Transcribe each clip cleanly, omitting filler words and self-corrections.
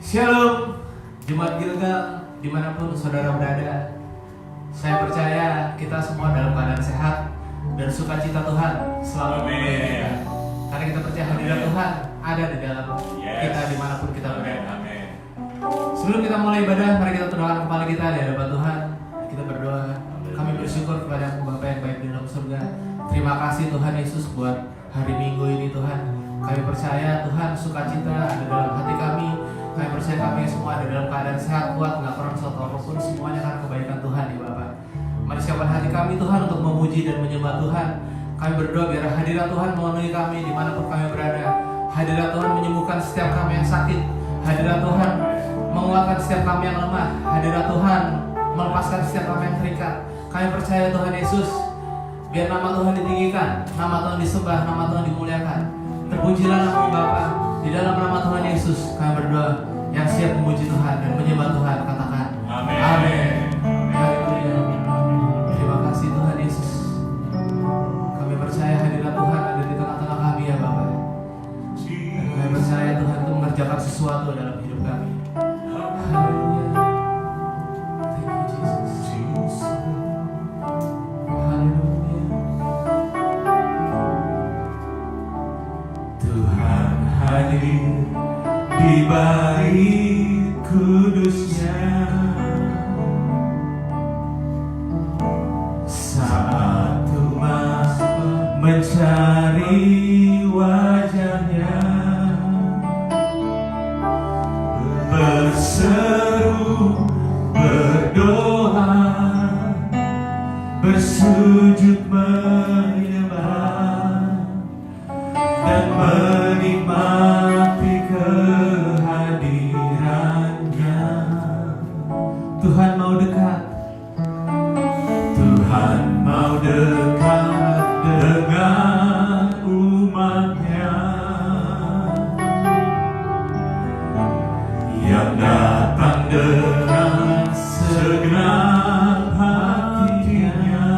Shalom, Jemaat Gilgal, dimanapun saudara berada. Saya percaya kita semua dalam keadaan sehat dan sukacita Tuhan selalu menyertai kita. Karena kita percaya hadirat Tuhan ada di dalam kita dimanapun kita berada. Sebelum kita mulai ibadah, mari kita tundukkan kepala kita di hadapan Tuhan. Kita berdoa. Kami bersyukur kepada Bapa yang baik di dalam surga. Terima kasih Tuhan Yesus buat hari Minggu ini Tuhan. Kami percaya Tuhan sukacita ada dalam hati kami. Kami percaya kami semua ada dalam keadaan sehat, kuat, nggak kurang satu apapun, semuanya karena kebaikan Tuhan ya Bapak. Mari siapkan hati kami Tuhan untuk memuji dan menyembah Tuhan. Kami berdoa biar hadirat Tuhan memenuhi kami dimanapun kami berada. Hadirat Tuhan menyembuhkan setiap kami yang sakit. Hadirat Tuhan menguatkan setiap kami yang lemah. Hadirat Tuhan melepaskan setiap kami yang terikat. Kami percaya Tuhan Yesus, biar nama Tuhan ditinggikan, nama Tuhan disembah, nama Tuhan dimuliakan. Terpujilah nama Bapa. Di dalam nama Tuhan Yesus kami berdoa. Yang siap memuji Tuhan dan menyembah Tuhan katakan amin. Amin. Haleluya. Terima kasih Tuhan Yesus. Kami percaya hadirat Tuhan ada di tengah-tengah kami ya Bapa. Dan kami percaya Tuhan itu mengerjakan sesuatu dalam hidup kami. Haleluya. Thank you Jesus. Haleluya. Tuhan hadir di bait kudusnya saat umat mencari wajahnya, berseru, berdoa, bersujud menyembah dan menikmati kehadirannya. Tuhan mau dekat, Tuhan mau dekat dengan umatnya yang datang dengan segenap hatinya.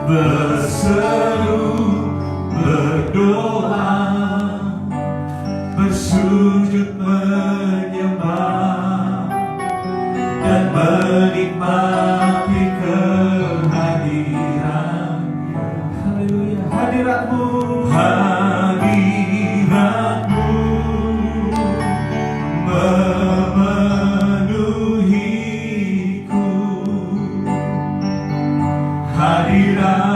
Berseru, berdoa, bersujud menyembah dan menikmati kehadirannya. Haleluya. Hadiratmu, hadiratmu memenuhiku. Hadirat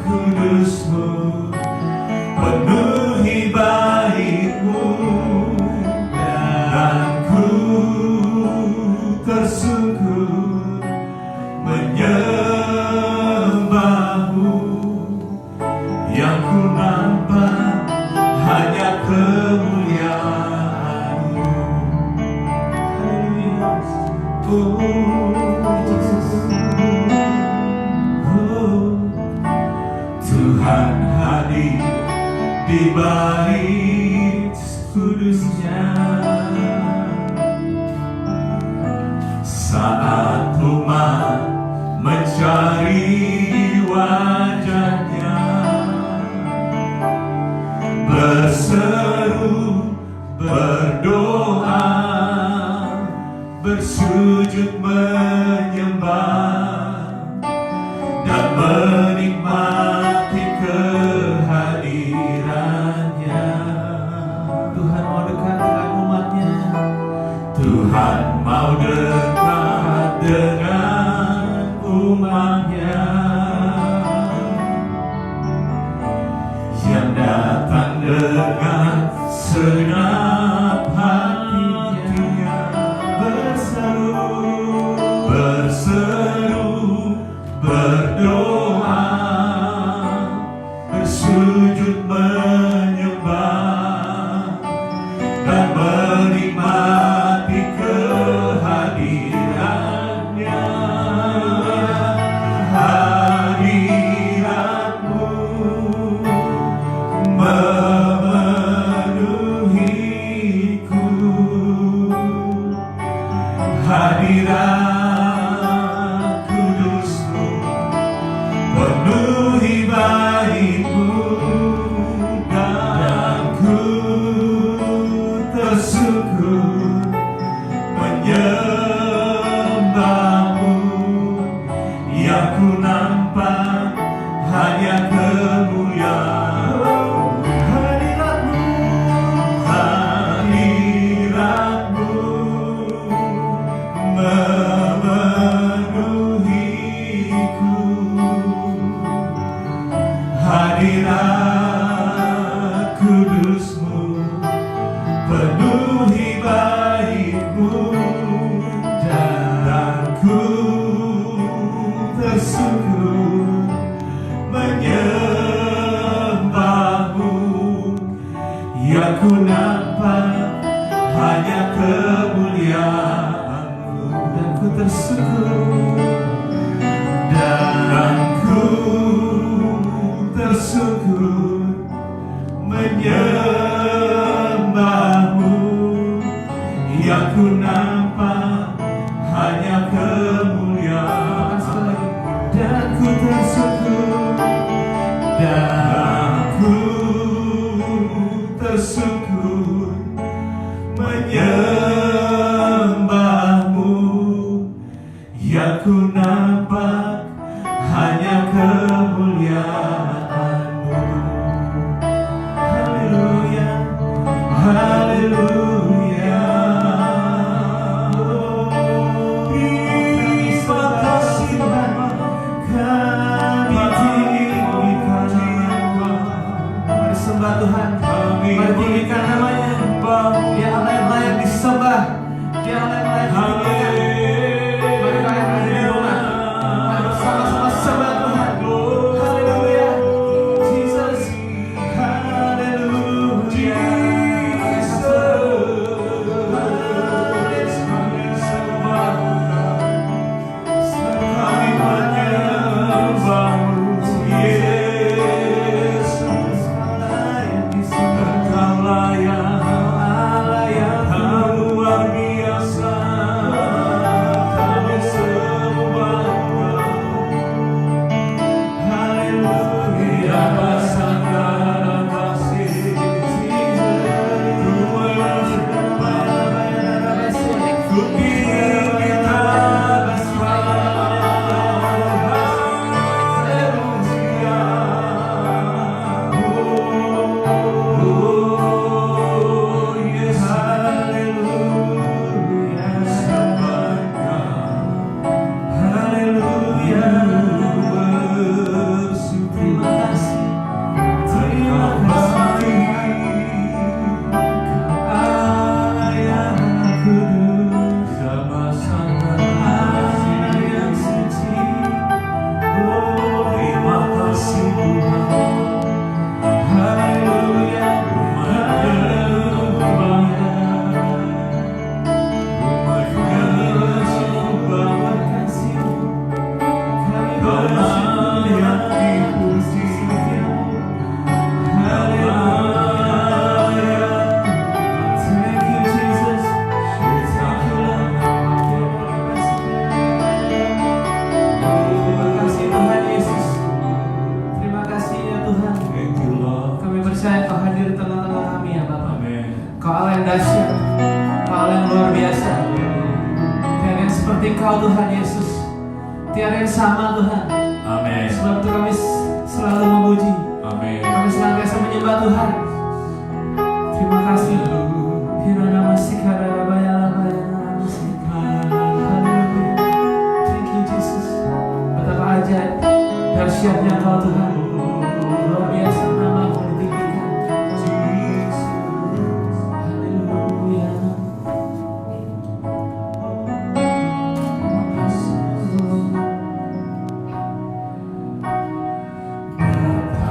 kudusmu penuhi baitmu, dan ku tersungkur menyembahmu. Yang ku nampak hanya kemuliaanmu. Tuhan hadir di bait kudusnya saat umat mencari wajahnya, berseru, berdoa, bersujud menyembah dan menikmati kehadirannya. Tuhan mau dekat dengan umatnya. Tuhan mau dekat dengan umatnya yang datang dengan segenap hatinya. Berseru, berdoa, bersujud menyembah dan menikmati kehadirannya. Hadiratmu memenuhi hadirat kudus-Mu penuhi bait-Mu, dan ku tersungkur menyembah-Mu. Yang ku nampak hanya kemuliaan-Mu, dan ku tersungkur, dan ku tersungkur menyembah-Mu. Yang ku nampak hanya kemuliaan-Mu, dan ku tersungkur, dan ku tersungkur menyembah-Mu. Yang ku nampak hanya kemuliaan-Mu. Haleluya, haleluya. Terima kasih Tuhan, kami tinggikan nama-Mu. Mari sembah Tuhan, mari tinggikan namanya. Dia Allah yang layak disembah, Dia Allah yang layak ditinggikan. Mari kalian berada di rumah, mari bersama-sama sembah Tuhan. Haleluya, Jesus, haleluya. Kami menyembah-Mu, Yesus. Engkau layak, Kau luar biasa. Kami sembah Engkau. Haleluya, sangat kasih. Ku menyembah, ku tinggikan Engkau. Haleluya. Oh, yes, haleluya, sembah Engkau. Haleluya, bersyukur. Terima kasih, terima kasih. Allah yang kudus, sama-sama Allah yang suci. Oh, terima kasih Tuhan. Haleluya, haleluya. Kami percaya Kau hadir di tengah-tengah kami ya Bapak. Kau Allah yang dahsyat, Kau Allah yang luar biasa. Tiada yang seperti Kau Tuhan Yesus, tiada yang sama Tuhan. Amin. Sebab itu kami selalu memuji, Amin. kami senantiasa menyembah Tuhan. Terima kasih. Hirana masikara rabaya rabaya haleluya. Thank you Jesus. Betapa ajaib, dahsyatnya Kau Tuhan. Luar biasa nama-Mu ditinggikan. Haleluya. Bapa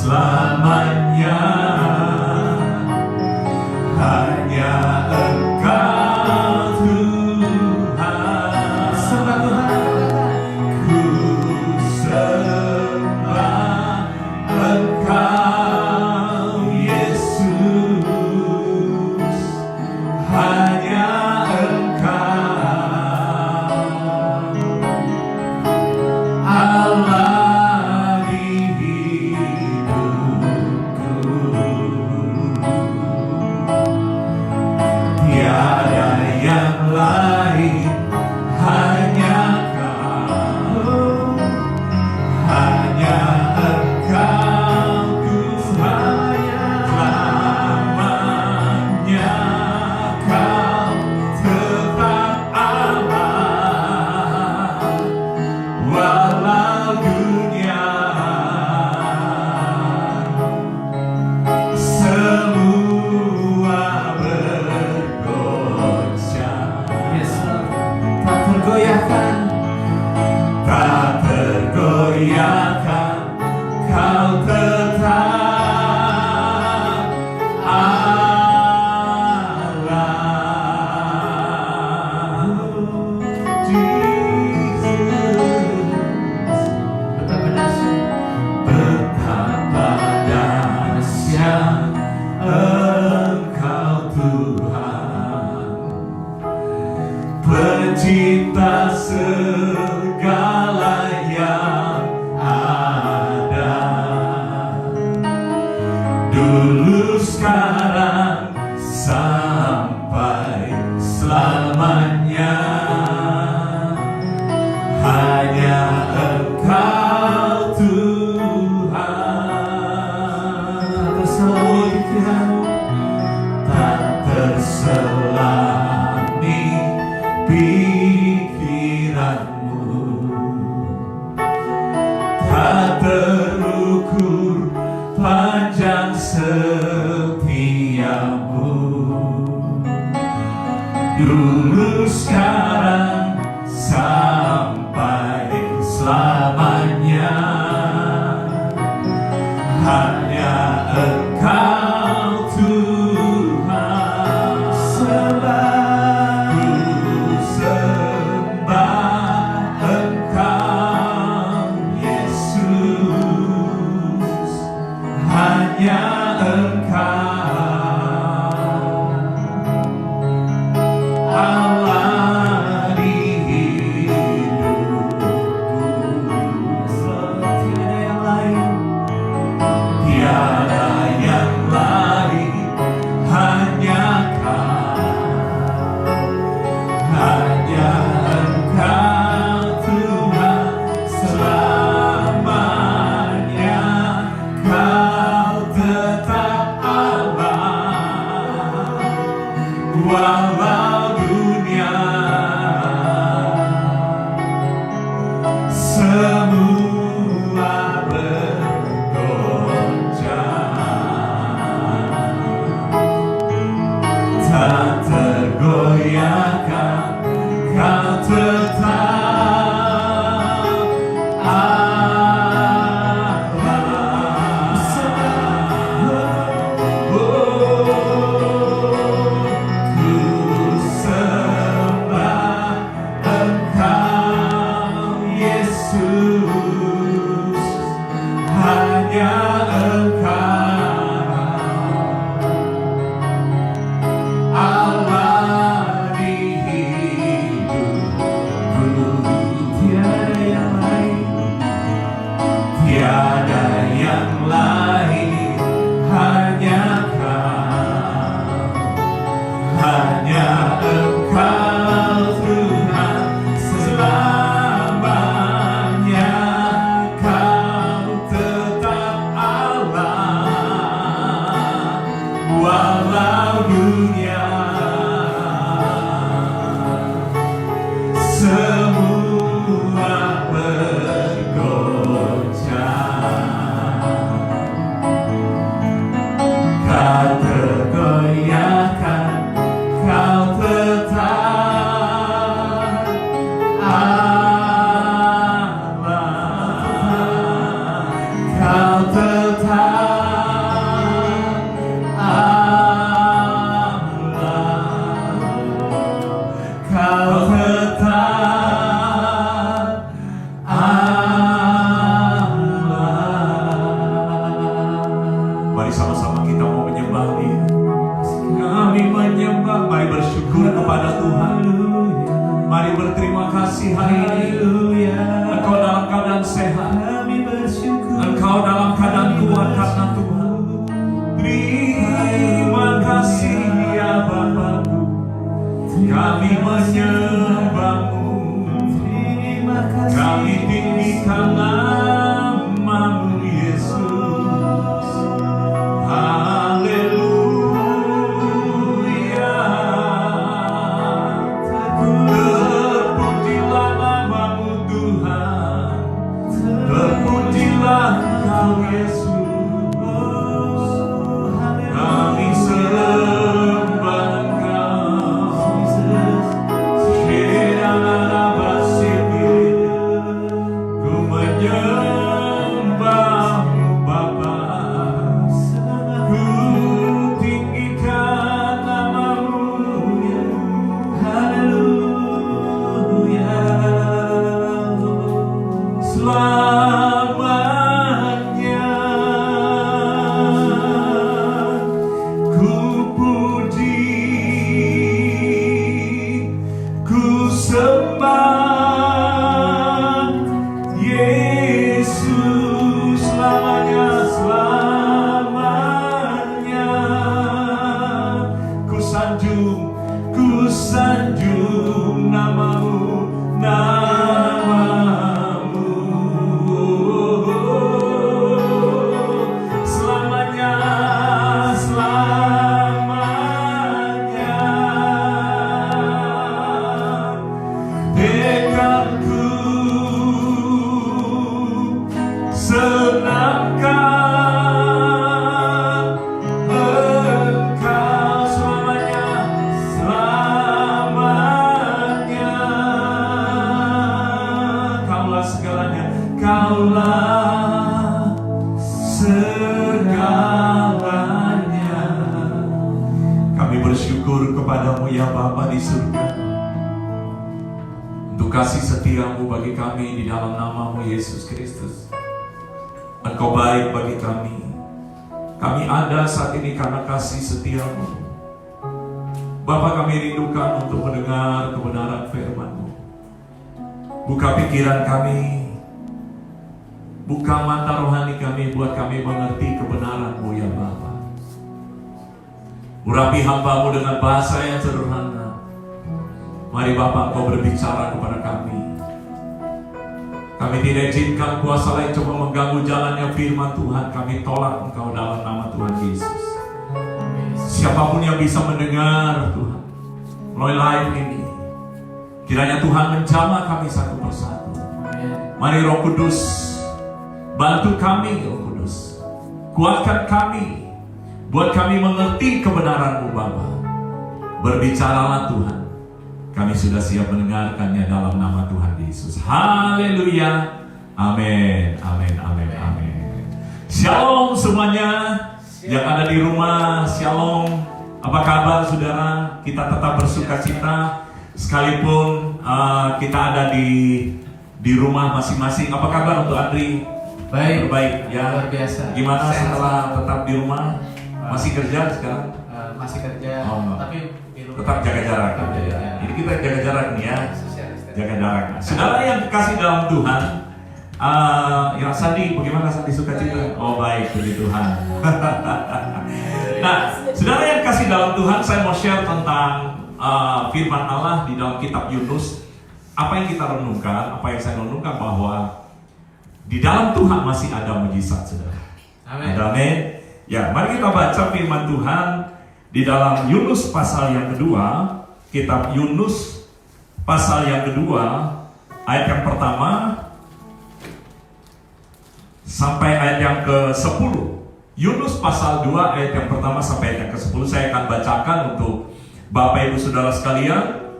selamanya. Hanya Engkau Tuhan. Sembah Tuhan. Ku sembah Engkau Yesus. Hanya Engkau Allah di hidupku. Tiada yang lain, hanya Kau. Hanya Engkau Tuhan. Selamanya Kau tetap Allah, walau dunia semua bergoncang. Yes, Lord. Tak tergoyahkan. Tak tergoyahkan, Kau tetap Allah. Jesus, Betapa dahsyat. betapa dahsyat Engkau Tuhan, pencipta segala yang ada, dulu, sekarang, sampai selamanya. Hanya Engkau Tuhan. Tak terselami pikiranmu, tak terukur panjang setiamu. Dulu, sekarang, sampai selamanya. Hanya Engkau Tuhan. Ku sembah Engkau Yesus. Hanya Engkau Allah di hidupku. Tiada yang lain, tiada yang lain, hanya Kau. Hanya Engkau Tuhan, selamanya Kau tetap Allah, walau dunia semua bergoncang. Tak tergoyahkan, Kau tetap Allah. Ku sembah Engkau Yesus. Hanya Engkau Allah di hidupku. Tiada yang lain, tiada yang lain, hanya Kau. Hanya Engkau Tuhan, selamanya Kau tetap Allah, walau dunia semua bergoncang. Kau tergoyahkan, Kau tetap Allah, Kau tetap Mari sama-sama kita mau menyembah Dia. Kami menyembah, mari bersyukur kepada Tuhan. Mari berterima kasih hari ini. Engkau dalam keadaan sehat, Engkau dalam keadaan kuat karena Tuhan. Terima kasih ya Bapa-Ku, kami menyembah-Mu. Kami tinggikan nama-Mu Yesus. Haleluya. Terpujilah nama-Mu Tuhan, terpujilah Engkau Yesus. Kami sembah Engkau. Ku menyembah-Mu Bapa, ku tinggikan nama-Mu. Haleluya. Selamanya ku puji, ku sembah Yesus. Selamanya, selamanya ku sanjung nama-Mu, nama-Mu. Selamanya, selamanya tekadku senangkan Engkau. Selamanya, selamanya Kaulah segalanya, Kaulah segalanya. Kami bersyukur kepada-Mu ya Bapa di surga, untuk kasih setia-Mu bagi kami di dalam nama-Mu Yesus Kristus. Engkau baik bagi kami. Kami ada saat ini karena kasih setia-Mu. Bapa, kami rindukan untuk mendengar kebenaran firman-Mu. Buka pikiran kami, buka mata rohani kami, buat kami mengerti kebenaran-Mu ya Bapa. Urapi hamba-Mu dengan bahasa yang sederhana. Mari Bapa, Engkau berbicara kepada kami. Kami tidak izinkan kuasa lain coba mengganggu jalannya firman Tuhan. Kami tolak Engkau dalam nama Tuhan Yesus. Siapapun yang bisa mendengar Tuhan melalui live ini, kiranya Tuhan menjamah kami satu persatu. Mari Roh Kudus, bantu kami Roh Kudus. Kuatkan kami, buat kami mengerti kebenaran-Mu Bapa. Berbicaralah Tuhan. Kami sudah siap mendengarkannya dalam nama Tuhan Yesus. Haleluya. Amin. Amin. Amin. Amin. Shalom semuanya yang ada di rumah. Shalom. Apa kabar saudara? Kita tetap bersuka cita sekalipun kita ada di rumah masing-masing. Apa kabar untuk Andri? Baik, baik ya. Luar biasa. Gimana Sehat. setelah tetap di rumah? Masih kerja sekarang? Masih kerja, tapi tetap jaga jarak. Jadi kita jaga jarak nih ya. Jaga jarak. Saudara yang kasih dalam Tuhan, ya Sandi, bagaimana Sandi sukacita? Oh baik, puji Tuhan. Nah, saudara yang kasih dalam Tuhan, saya mau share tentang firman Allah di dalam kitab Yunus. Apa yang kita renungkan, apa yang saya renungkan bahwa di dalam Tuhan masih ada mujizat, saudara. Amin. Amin. Ya, mari kita baca firman Tuhan di dalam Yunus pasal yang kedua, kitab Yunus pasal yang kedua, ayat yang pertama sampai ayat yang ke-10. Yunus pasal 2 ayat yang pertama sampai ayat yang ke-10 saya akan bacakan untuk Bapak Ibu Saudara sekalian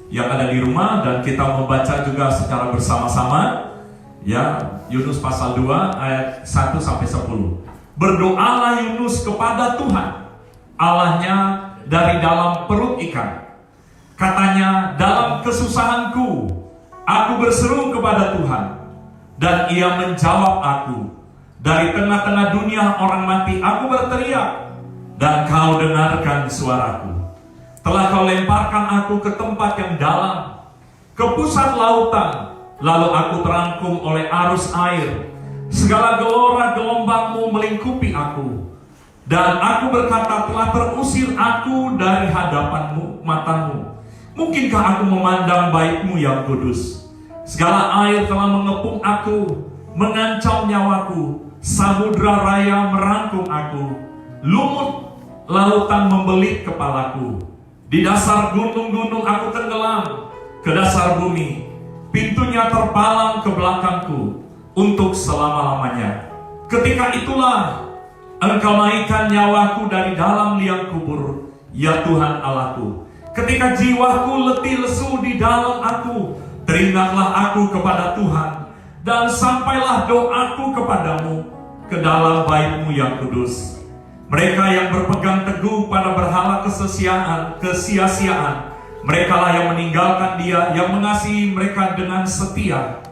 yang ada di rumah, dan kita membaca juga secara bersama-sama. Ya, Yunus pasal 2 ayat 1 sampai 10. Berdoalah Yunus kepada Tuhan, Allahnya dari dalam perut ikan. Katanya, dalam kesusahanku, aku berseru kepada Tuhan, dan Ia menjawab aku. Dari tengah-tengah dunia orang mati aku berteriak, dan kau dengarkan suaraku. Telah kau lemparkan aku ke tempat yang dalam, ke pusat lautan, lalu aku terangkum oleh arus air. Segala gelora gelombangmu melingkupi aku. Dan aku berkata, telah terusir aku dari hadapanmu, matamu. Mungkinkah aku memandang baik-Mu yang kudus? Segala air telah mengepung aku, mengancam nyawaku. Samudra raya merangkum aku. Lumut lautan membelit kepalaku. Di dasar gunung-gunung aku tenggelam, ke dasar bumi. Pintunya terpalang ke belakangku untuk selama-lamanya. Ketika itulah Engkau naikkan nyawaku dari dalam liang kubur, ya Tuhan Allahku. Ketika jiwaku letih lesu di dalam aku, teringatlah aku kepada Tuhan, dan sampailah doaku kepadamu ke dalam bait-Mu yang kudus. Mereka yang berpegang teguh pada berhala kesia-siaan, merekalah yang meninggalkan Dia yang mengasihi mereka dengan setia.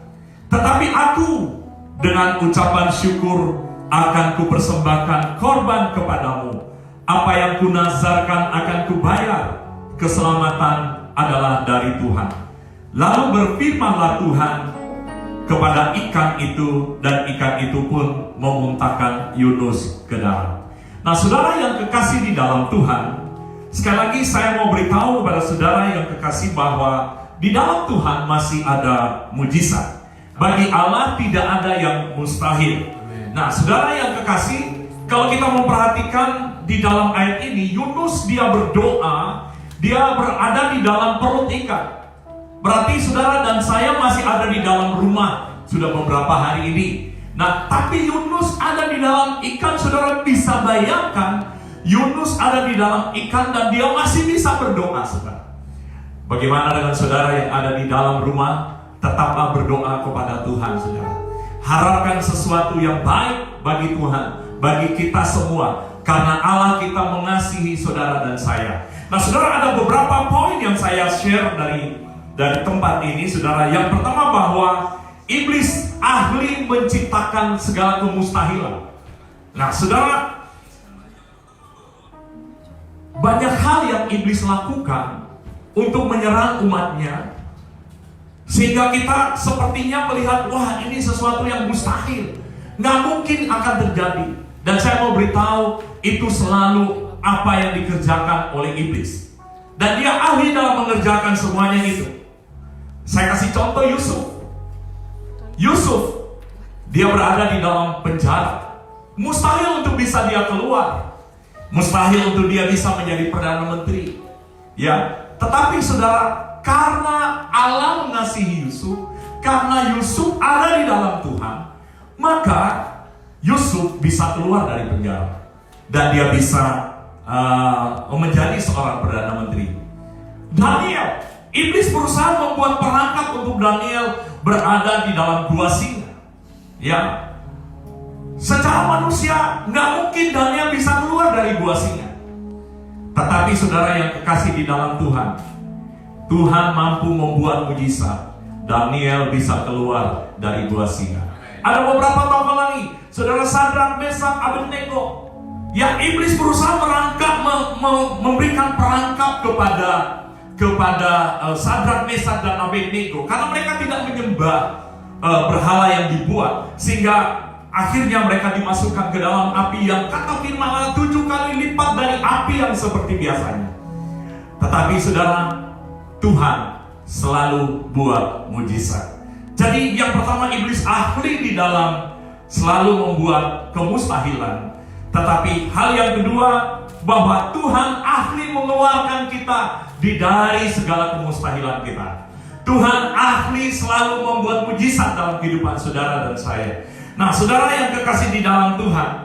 Tetapi aku dengan ucapan syukur akan kupersembahkan korban kepadamu. Apa yang kunazarkan akan kubayar. Keselamatan adalah dari Tuhan. Lalu berfirmanlah Tuhan kepada ikan itu, dan ikan itu pun memuntahkan Yunus ke dalam. Nah, saudara yang kekasih di dalam Tuhan, sekali lagi saya mau beritahu kepada saudara yang kekasih bahwa di dalam Tuhan masih ada mujizat. Bagi Allah tidak ada yang mustahil. Nah, saudara yang kekasih, kalau kita memperhatikan di dalam ayat ini, Yunus dia berdoa, dia berada di dalam perut ikan. Berarti saudara dan saya masih ada di dalam rumah sudah beberapa hari ini. Nah, tapi Yunus ada di dalam ikan. Saudara bisa bayangkan, Yunus ada di dalam ikan dan dia masih bisa berdoa, saudara. Bagaimana dengan saudara yang ada di dalam rumah? Tetaplah berdoa kepada Tuhan, saudara. Harapkan sesuatu yang baik bagi Tuhan, bagi kita semua, karena Allah kita mengasihi saudara dan saya. Nah, saudara, ada beberapa poin yang saya share dari tempat ini, saudara. Yang pertama, bahwa iblis ahli menciptakan segala kemustahilan. Nah, saudara, banyak hal yang iblis lakukan untuk menyerang umatnya, sehingga kita sepertinya melihat, wah, ini sesuatu yang mustahil, nggak mungkin akan terjadi. Dan saya mau beritahu, itu selalu apa yang dikerjakan oleh iblis. Dan dia ahli dalam mengerjakan semuanya itu. Saya kasih contoh Yusuf, dia berada di dalam penjara. Mustahil untuk bisa dia keluar. Mustahil untuk dia bisa menjadi Perdana Menteri. Ya, tetapi saudara, karena Allah mengasihi Yusuf, karena Yusuf ada di dalam Tuhan, maka Yusuf bisa keluar dari penjara. Dan dia bisa menjadi seorang Perdana Menteri. Daniel, iblis berusaha membuat perangkap untuk Daniel berada di dalam gua singa. Ya, secara manusia nggak mungkin Daniel bisa keluar dari gua singa. Tetapi saudara yang kekasih di dalam Tuhan, Tuhan mampu membuat mujizat. Daniel bisa keluar dari gua singa. Ada beberapa tokoh lagi, saudara Sadrak, Mesak, Abednego. Ya, iblis berusaha merangkap, memberikan perangkap kepada Sadrak, Mesak, dan Abednego, karena mereka tidak menyembah berhala yang dibuat, sehingga akhirnya mereka dimasukkan ke dalam api yang kata firman Allah 7 kali lipat dari api yang seperti biasanya. Tetapi saudara, Tuhan selalu buat mujizat. Jadi yang pertama, iblis ahli di dalam selalu membuat kemustahilan. Tetapi hal yang kedua, bahwa Tuhan ahli mengeluarkan kita dari segala kemustahilan kita. Tuhan ahli selalu membuat mujizat dalam kehidupan saudara dan saya. Nah, saudara yang kekasih di dalam Tuhan,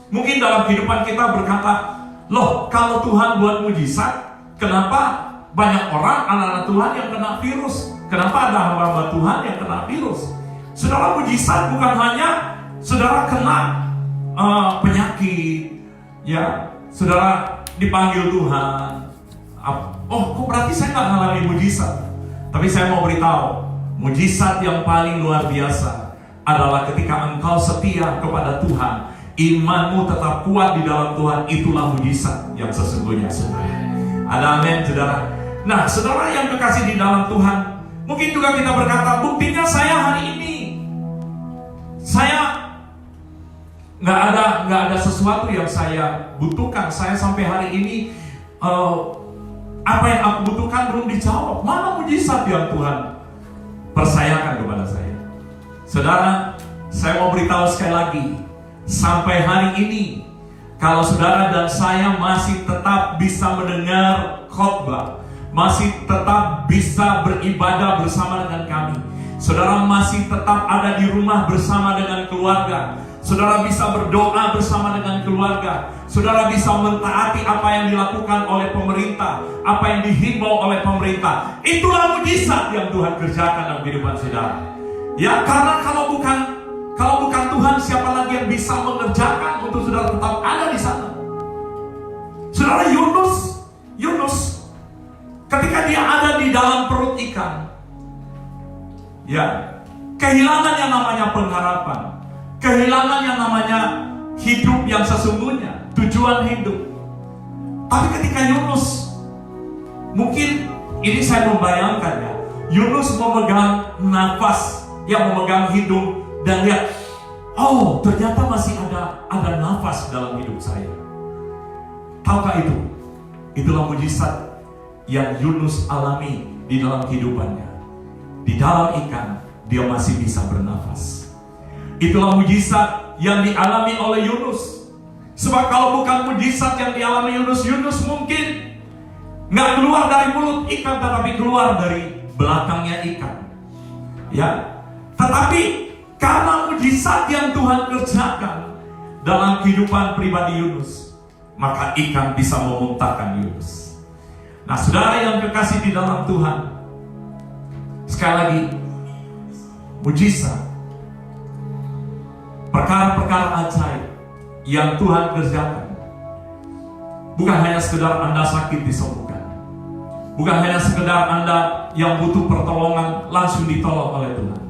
mungkin dalam kehidupan kita berkata, loh, kalau Tuhan buat mujizat, kenapa banyak orang anak-anak Tuhan yang kena virus? Kenapa ada hamba-hamba Tuhan yang kena virus? Saudara, mujizat bukan hanya saudara kena penyakit, ya, saudara dipanggil Tuhan. Oh, kok berarti saya nggak mengalami mujizat? Tapi saya mau beritahu, mujizat yang paling luar biasa adalah ketika engkau setia kepada Tuhan, imanmu tetap kuat di dalam Tuhan, itulah mujizat yang sesungguhnya. Ada amin, saudara. Nah, saudara yang kekasih di dalam Tuhan, mungkin juga kita berkata, buktinya saya hari ini, saya nggak ada sesuatu yang saya butuhkan. Saya sampai hari ini apa yang aku butuhkan belum dijawab. Mana mujizat yang Tuhan percayakan kepada saya? Saudara, saya mau beritahu sekali lagi, sampai hari ini, kalau saudara dan saya masih tetap bisa mendengar khotbah, masih tetap bisa beribadah bersama dengan kami, saudara masih tetap ada di rumah bersama dengan keluarga, saudara bisa berdoa bersama dengan keluarga, saudara bisa mentaati apa yang dilakukan oleh pemerintah, apa yang dihimbau oleh pemerintah, itulah mujizat yang Tuhan kerjakan dalam kehidupan saudara. Ya, karena kalau bukan Tuhan, siapa lagi yang bisa mengerjakan untuk saudara tetap ada di sana? Saudara, Yunus ketika dia ada di dalam perut ikan, ya, kehilangan yang namanya pengharapan, kehilangan yang namanya hidup yang sesungguhnya, tujuan hidup. Tapi ketika Yunus, mungkin ini saya membayangkan ya, Yunus memegang nafas, yang memegang hidung, dan lihat, oh ternyata masih ada nafas dalam hidup saya. Tahukah itu? Itulah mujizat yang Yunus alami di dalam kehidupannya. Di dalam ikan, dia masih bisa bernafas. Itulah mujizat yang dialami oleh Yunus. Sebab kalau bukan mujizat yang dialami Yunus, Yunus mungkin nggak keluar dari mulut ikan, tetapi keluar dari belakangnya ikan. Ya, tetapi karena mujizat yang Tuhan kerjakan dalam kehidupan pribadi Yunus, maka ikan bisa memuntahkan Yunus. Nah, saudara yang kekasih di dalam Tuhan, sekali lagi, mujizat, perkara-perkara ajaib yang Tuhan kerjakan, bukan hanya sekedar Anda sakit disembuhkan, bukan hanya sekedar Anda yang butuh pertolongan langsung ditolong oleh Tuhan,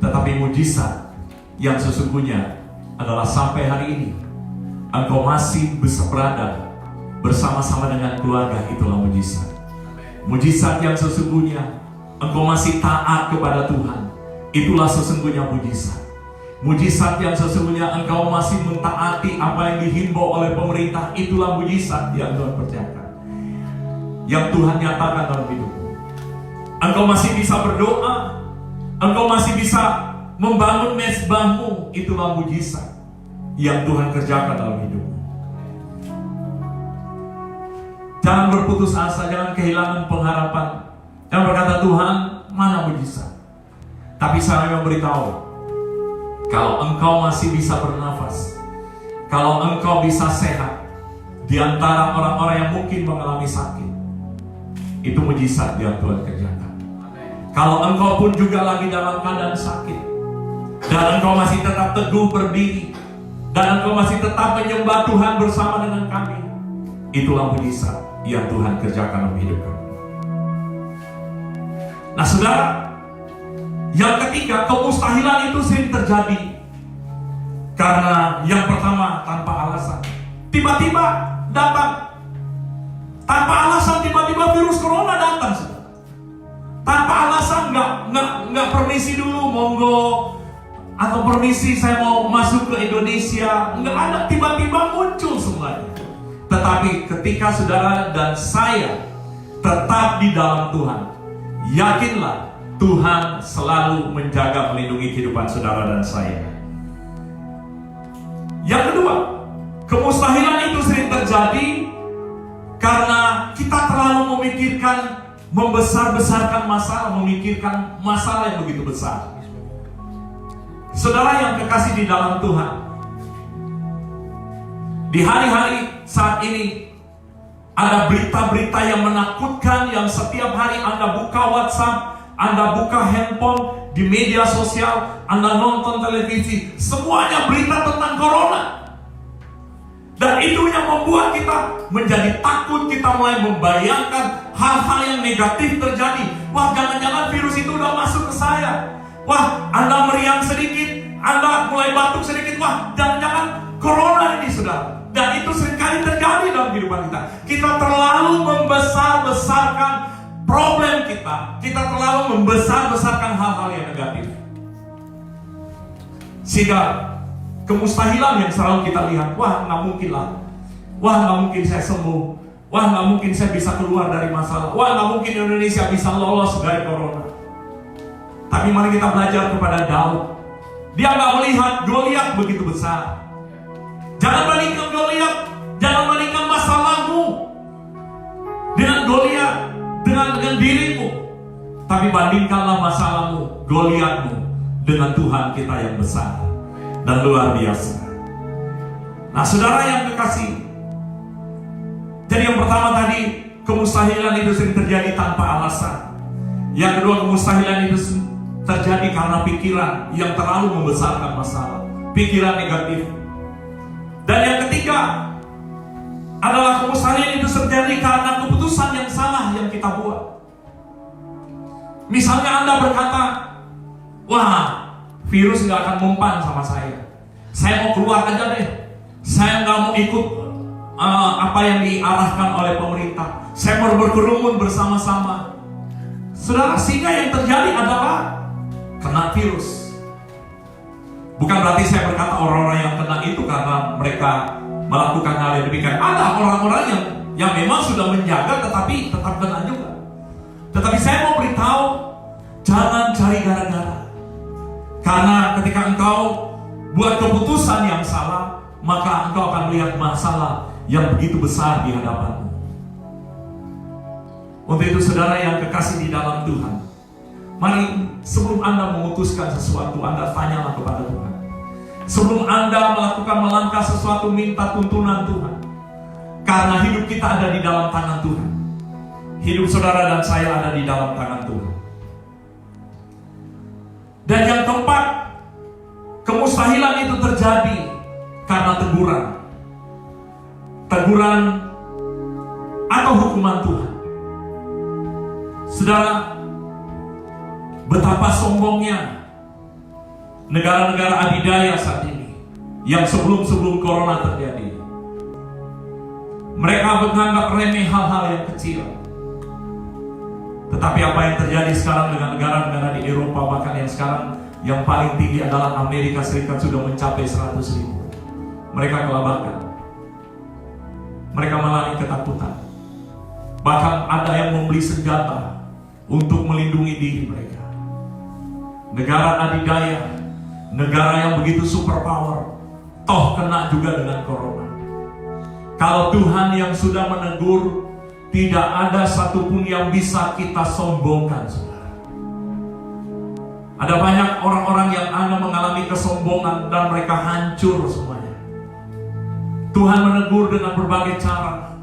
tetapi mujizat yang sesungguhnya adalah sampai hari ini engkau masih bisa berada bersama-sama dengan keluarga, itulah mujizat. Mujizat yang sesungguhnya engkau masih taat kepada Tuhan, itulah sesungguhnya mujizat. Mujizat yang sesungguhnya engkau masih mentaati apa yang dihimbau oleh pemerintah, itulah mujizat yang Tuhan percayakan, yang Tuhan nyatakan dalam hidupmu. Engkau masih bisa berdoa, engkau masih bisa membangun mezbahmu, itulah mujizat yang Tuhan kerjakan dalam hidupmu. Jangan berputus asa, jangan kehilangan pengharapan. Jangan berkata, Tuhan, mana mujizat? Tapi saya memberitahu, kalau engkau masih bisa bernafas, kalau engkau bisa sehat di antara orang-orang yang mungkin mengalami sakit, itu mujizat yang Tuhan kerjakan. Kalau engkau pun juga lagi dalam keadaan sakit, dan engkau masih tetap teguh berdiri, dan engkau masih tetap menyembah Tuhan bersama dengan kami, itulah mujizat yang Tuhan kerjakan dalam hidup kamu. Nah, saudara, yang ketiga, kemustahilan itu sering terjadi karena yang pertama, tanpa alasan. Tiba-tiba datang, tanpa alasan tiba-tiba virus corona datang, saudara. Tanpa alasan, nggak permisi dulu, monggo, atau permisi saya mau masuk ke Indonesia, nggak ada, tiba-tiba muncul semuanya. Tetapi ketika saudara dan saya tetap di dalam Tuhan, yakinlah Tuhan selalu menjaga, melindungi kehidupan saudara dan saya. Yang kedua, kemustahilan itu sering terjadi karena kita terlalu memikirkan, membesar-besarkan masalah, memikirkan masalah yang begitu besar. Saudara yang kekasih di dalam Tuhan, di hari-hari saat ini ada berita-berita yang menakutkan, yang setiap hari Anda buka WhatsApp, Anda buka handphone, di media sosial, Anda nonton televisi, semuanya berita tentang corona. Dan itu yang membuat kita menjadi takut, kita mulai membayangkan hal-hal yang negatif terjadi. Wah, jangan-jangan virus itu udah masuk ke saya. Wah, Anda meriang sedikit, Anda mulai batuk sedikit, wah, jangan-jangan corona ini, saudara. Dan itu seringkali terjadi dalam kehidupan kita. Kita terlalu membesar-besarkan problem kita. Kita terlalu membesar-besarkan hal-hal yang negatif. Sehingga kemustahilan yang selalu kita lihat, wah, nggak mungkin lah. Wah, nggak mungkin saya sembuh. Wah, nggak mungkin saya bisa keluar dari masalah. Wah, nggak mungkin Indonesia bisa lolos dari corona. Tapi mari kita belajar kepada Daud. Dia nggak melihat Goliat begitu besar. Jangan bandingkan Goliat, jangan bandingkan masalahmu dengan Goliat, dengan dirimu. Tapi bandingkanlah masalahmu, Goliatmu, dengan Tuhan kita yang besar dan luar biasa. Nah, saudara yang kekasih, jadi yang pertama tadi, kemustahilan itu sering terjadi tanpa alasan. Yang kedua, kemustahilan itu terjadi karena pikiran yang terlalu membesarkan masalah, pikiran negatif. Dan yang ketiga adalah kemustahilan itu terjadi karena keputusan yang salah yang kita buat. Misalnya Anda berkata, wah, virus gak akan mempan sama saya. Saya mau keluar aja deh. Saya gak mau ikut apa yang diarahkan oleh pemerintah. Saya mau berkerumun bersama-sama. Saudara, sehingga yang terjadi adalah kena virus. Bukan berarti saya berkata orang-orang yang kena itu karena mereka melakukan hal yang demikian. Ada orang-orang yang memang sudah menjaga tetapi tetap kena juga. Tetapi saya mau beritahu, jangan cari gara-gara. Karena ketika engkau buat keputusan yang salah, maka engkau akan melihat masalah yang begitu besar di hadapanmu. Untuk itu, saudara yang kekasih di dalam Tuhan, mari sebelum Anda memutuskan sesuatu, Anda tanyalah kepada Tuhan. Sebelum Anda melangkah sesuatu, minta tuntunan Tuhan. Karena hidup kita ada di dalam tangan Tuhan. Hidup saudara dan saya ada di dalam tangan Tuhan. Dan yang keempat, kemustahilan itu terjadi karena teguran. Teguran atau hukuman Tuhan. Saudara, betapa sombongnya negara-negara adidaya saat ini yang sebelum corona terjadi. Mereka menganggap remeh hal-hal yang kecil. Tetapi apa yang terjadi sekarang dengan negara-negara di Eropa, bahkan yang sekarang yang paling tinggi adalah Amerika Serikat, sudah mencapai 100.000. Mereka kelabakan. Mereka mengalami ketakutan. Bahkan ada yang membeli senjata untuk melindungi diri mereka. Negara adidaya, negara yang begitu superpower, toh kena juga dengan corona. Kalau Tuhan yang sudah menegur, tidak ada satupun yang bisa kita sombongkan, saudara. Ada banyak orang-orang yang Anda mengalami kesombongan dan mereka hancur semuanya. Tuhan menegur dengan berbagai cara.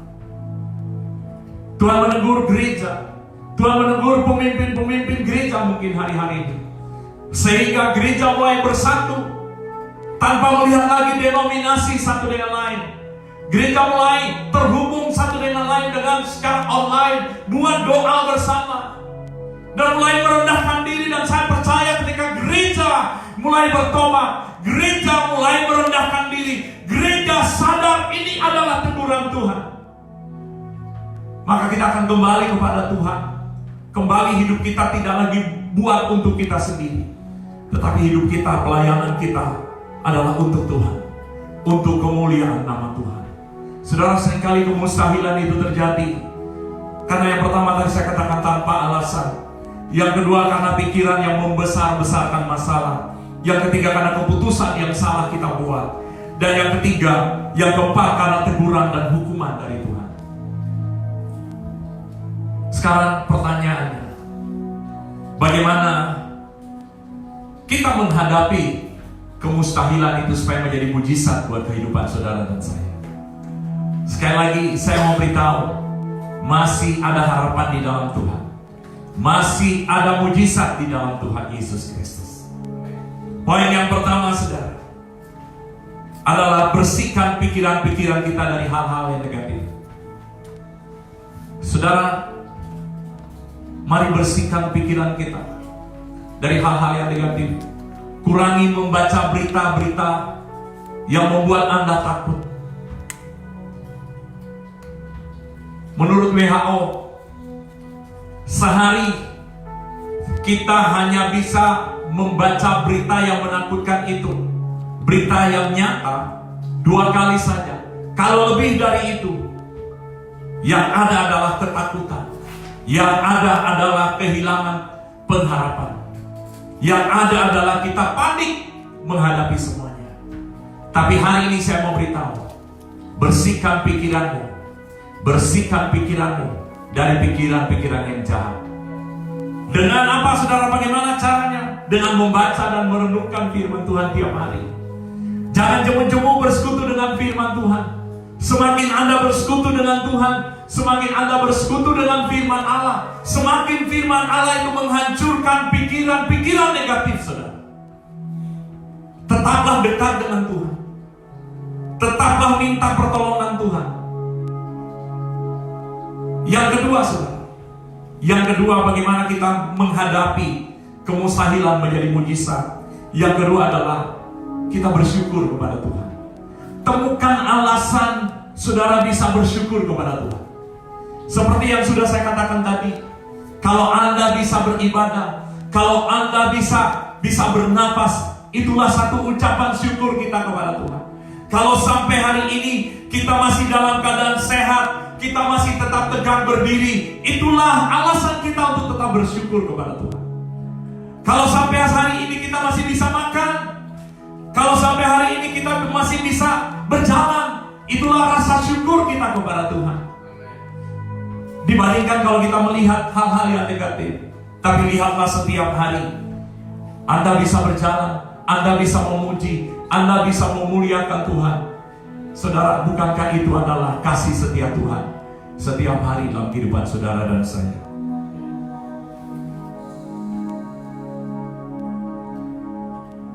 Tuhan menegur gereja. Tuhan menegur pemimpin-pemimpin gereja mungkin hari-hari ini. Sehingga gereja mulai bersatu tanpa melihat lagi denominasi satu dengan lain. Gereja mulai terhubung satu dengan lain dengan secara online, buat doa bersama dan mulai merendahkan diri. Dan saya percaya ketika gereja mulai bertobat, gereja mulai merendahkan diri, gereja sadar ini adalah teguran Tuhan, maka kita akan kembali kepada Tuhan. Kembali hidup kita tidak lagi buat untuk kita sendiri, tetapi hidup kita, pelayanan kita adalah untuk Tuhan, untuk kemuliaan nama Tuhan. Saudara, seringkali kemustahilan itu terjadi karena yang pertama tadi saya katakan tanpa alasan. Yang kedua karena pikiran yang membesar-besarkan masalah. Yang ketiga karena keputusan yang salah kita buat. Dan yang ketiga, yang keempat karena teguran dan hukuman dari Tuhan. Sekarang pertanyaannya, bagaimana kita menghadapi kemustahilan itu supaya menjadi mujizat buat kehidupan saudara dan saya? Sekali lagi saya mau beritahu, masih ada harapan di dalam Tuhan. Masih ada mujizat di dalam Tuhan Yesus Kristus. Poin yang pertama, saudara, adalah bersihkan pikiran-pikiran kita dari hal-hal yang negatif. Saudara, mari bersihkan pikiran kita dari hal-hal yang negatif. Kurangi membaca berita-berita yang membuat Anda takut. Menurut WHO, sehari kita hanya bisa membaca berita yang menakutkan itu, berita yang nyata, 2 kali saja. Kalau lebih dari itu, yang ada adalah ketakutan, yang ada adalah kehilangan pengharapan, yang ada adalah kita panik menghadapi semuanya. Tapi hari ini saya mau beritahu, bersihkan pikiranmu, bersihkan pikiranmu dari pikiran-pikiran yang jahat. Dengan apa saudara? Bagaimana caranya? Dengan membaca dan merenungkan firman Tuhan tiap hari. Jangan jemu-jemu bersekutu dengan firman Tuhan. Semakin Anda bersekutu dengan Tuhan, semakin Anda bersekutu dengan firman Allah, semakin firman Allah itu menghancurkan pikiran-pikiran negatif saudara. Tetaplah dekat dengan Tuhan. Tetaplah minta pertolongan Tuhan. Yang kedua saudara, yang kedua bagaimana kita menghadapi kemustahilan menjadi mujizat. Yang kedua adalah kita bersyukur kepada Tuhan. Temukan alasan saudara bisa bersyukur kepada Tuhan. Seperti yang sudah saya katakan tadi, kalau Anda bisa beribadah, kalau Anda bisa bernafas, itulah satu ucapan syukur kita kepada Tuhan. Kalau sampai hari ini kita masih dalam keadaan sehat, kita masih tetap tegak berdiri, itulah alasan kita untuk tetap bersyukur kepada Tuhan. Kalau sampai hari ini kita masih bisa makan, kalau sampai hari ini kita masih bisa berjalan, itulah rasa syukur kita kepada Tuhan. Dibandingkan kalau kita melihat hal-hal yang negatif. Tapi lihatlah setiap hari Anda bisa berjalan, Anda bisa memuji, Anda bisa memuliakan Tuhan. Saudara, bukankah itu adalah kasih setia Tuhan setiap hari dalam kehidupan saudara dan saya?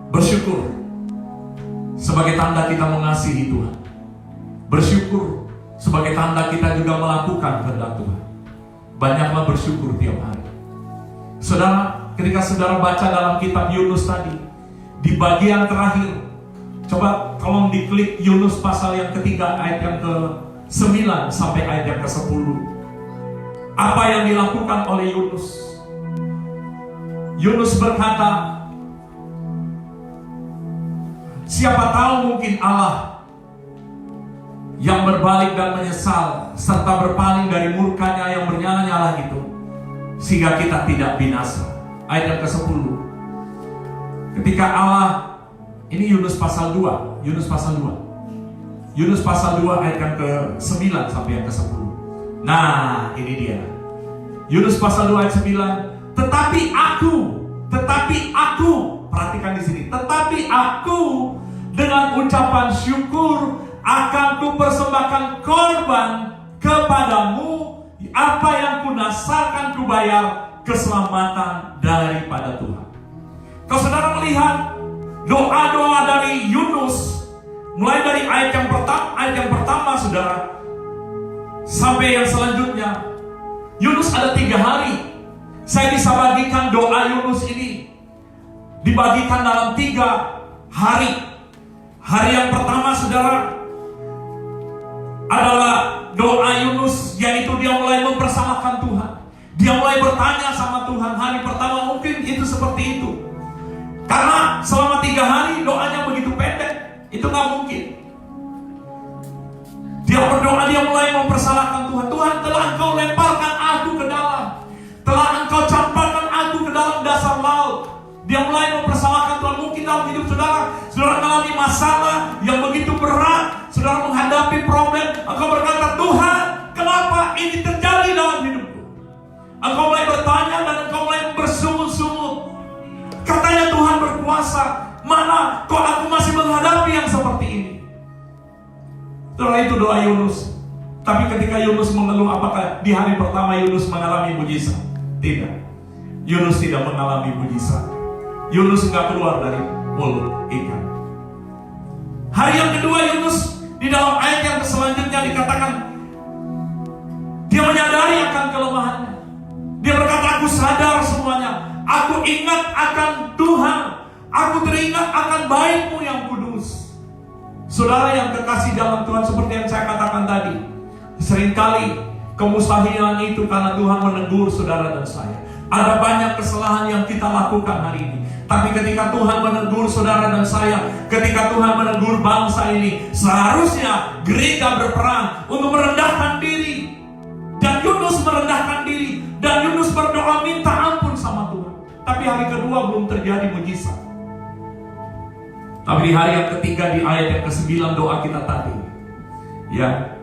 Bersyukur sebagai tanda kita mengasihi Tuhan. Bersyukur sebagai tanda kita juga melakukan kehendak Tuhan. Banyaklah bersyukur tiap hari. Saudara, ketika saudara baca dalam kitab Yunus tadi, di bagian terakhir, coba tolong diklik Yunus pasal yang ketiga ayat yang ke-9 sampai ayat yang ke-10. Apa yang dilakukan oleh Yunus? Yunus berkata, siapa tahu mungkin Allah yang berbalik dan menyesal serta berpaling dari murkanya yang bernyala-nyala itu, sehingga kita tidak binasa. Ayat yang ke-10. Ketika Allah, ini Yunus pasal 2, Yunus pasal 2 ayat yang ke-9 sampai yang ke-10. Nah, ini dia. Yunus pasal 2 ayat 9. Tetapi aku, perhatikan di sini. Tetapi aku dengan ucapan syukur akan kupersembahkan korban kepadamu, apa yang kunasarkan kubayar keselamatan daripada Tuhan. Kalau saudara melihat doa-doa dari Yunus, mulai dari ayat yang pertama saudara, sampai yang selanjutnya, Yunus ada 3 hari. Saya bisa bagikan doa Yunus ini, dibagikan dalam 3 hari. Hari yang pertama saudara adalah doa Yunus, yaitu dia mulai mempersamakan Tuhan. Dia mulai bertanya sama Tuhan. Hari pertama mungkin itu seperti itu, karena selama 3 hari doanya begitu pendek. Itu gak mungkin. Dia berdoa, dia mulai mempersalahkan Tuhan. Tuhan, telah engkau lemparkan aku ke dalam, telah engkau campakkan aku ke dalam dasar laut. Dia mulai mempersalahkan Tuhan. Mungkin dalam hidup saudara mengalami masalah yang begitu berat, saudara menghadapi problem, engkau berkata, Tuhan, kenapa ini terjadi dalam hidupku? Engkau mulai bertanya dan engkau mulai bersungut-sungut. Katanya Tuhan berkuasa, mana kok aku masih menghadapi yang seperti ini? Setelah itu doa Yunus. Tapi ketika Yunus mengeluh, apakah di hari pertama Yunus mengalami mujizat? Tidak. Yunus tidak mengalami mujizat. Yunus enggak keluar dari mulut ikan. Hari yang kedua Yunus, di dalam ayat yang selanjutnya dikatakan, dia menyadari akan kelemahannya. Dia berkata, aku sadar semuanya. Aku ingat akan Tuhan. Aku teringat akan baik-Mu yang kudus. Saudara yang kekasih dalam Tuhan, seperti yang saya katakan tadi, seringkali kemustahilan itu karena Tuhan menegur saudara dan saya. Ada banyak kesalahan yang kita lakukan hari ini. Tapi ketika Tuhan menegur saudara dan saya, ketika Tuhan menegur bangsa ini, seharusnya gereja berperan untuk merendahkan diri. Dan Yunus merendahkan diri. Dan Yunus berdoa minta ampun sama Tuhan. Tapi hari kedua belum terjadi mujizat. Tapi di hari yang ketiga, di ayat yang ke-9 doa kita tadi, ya,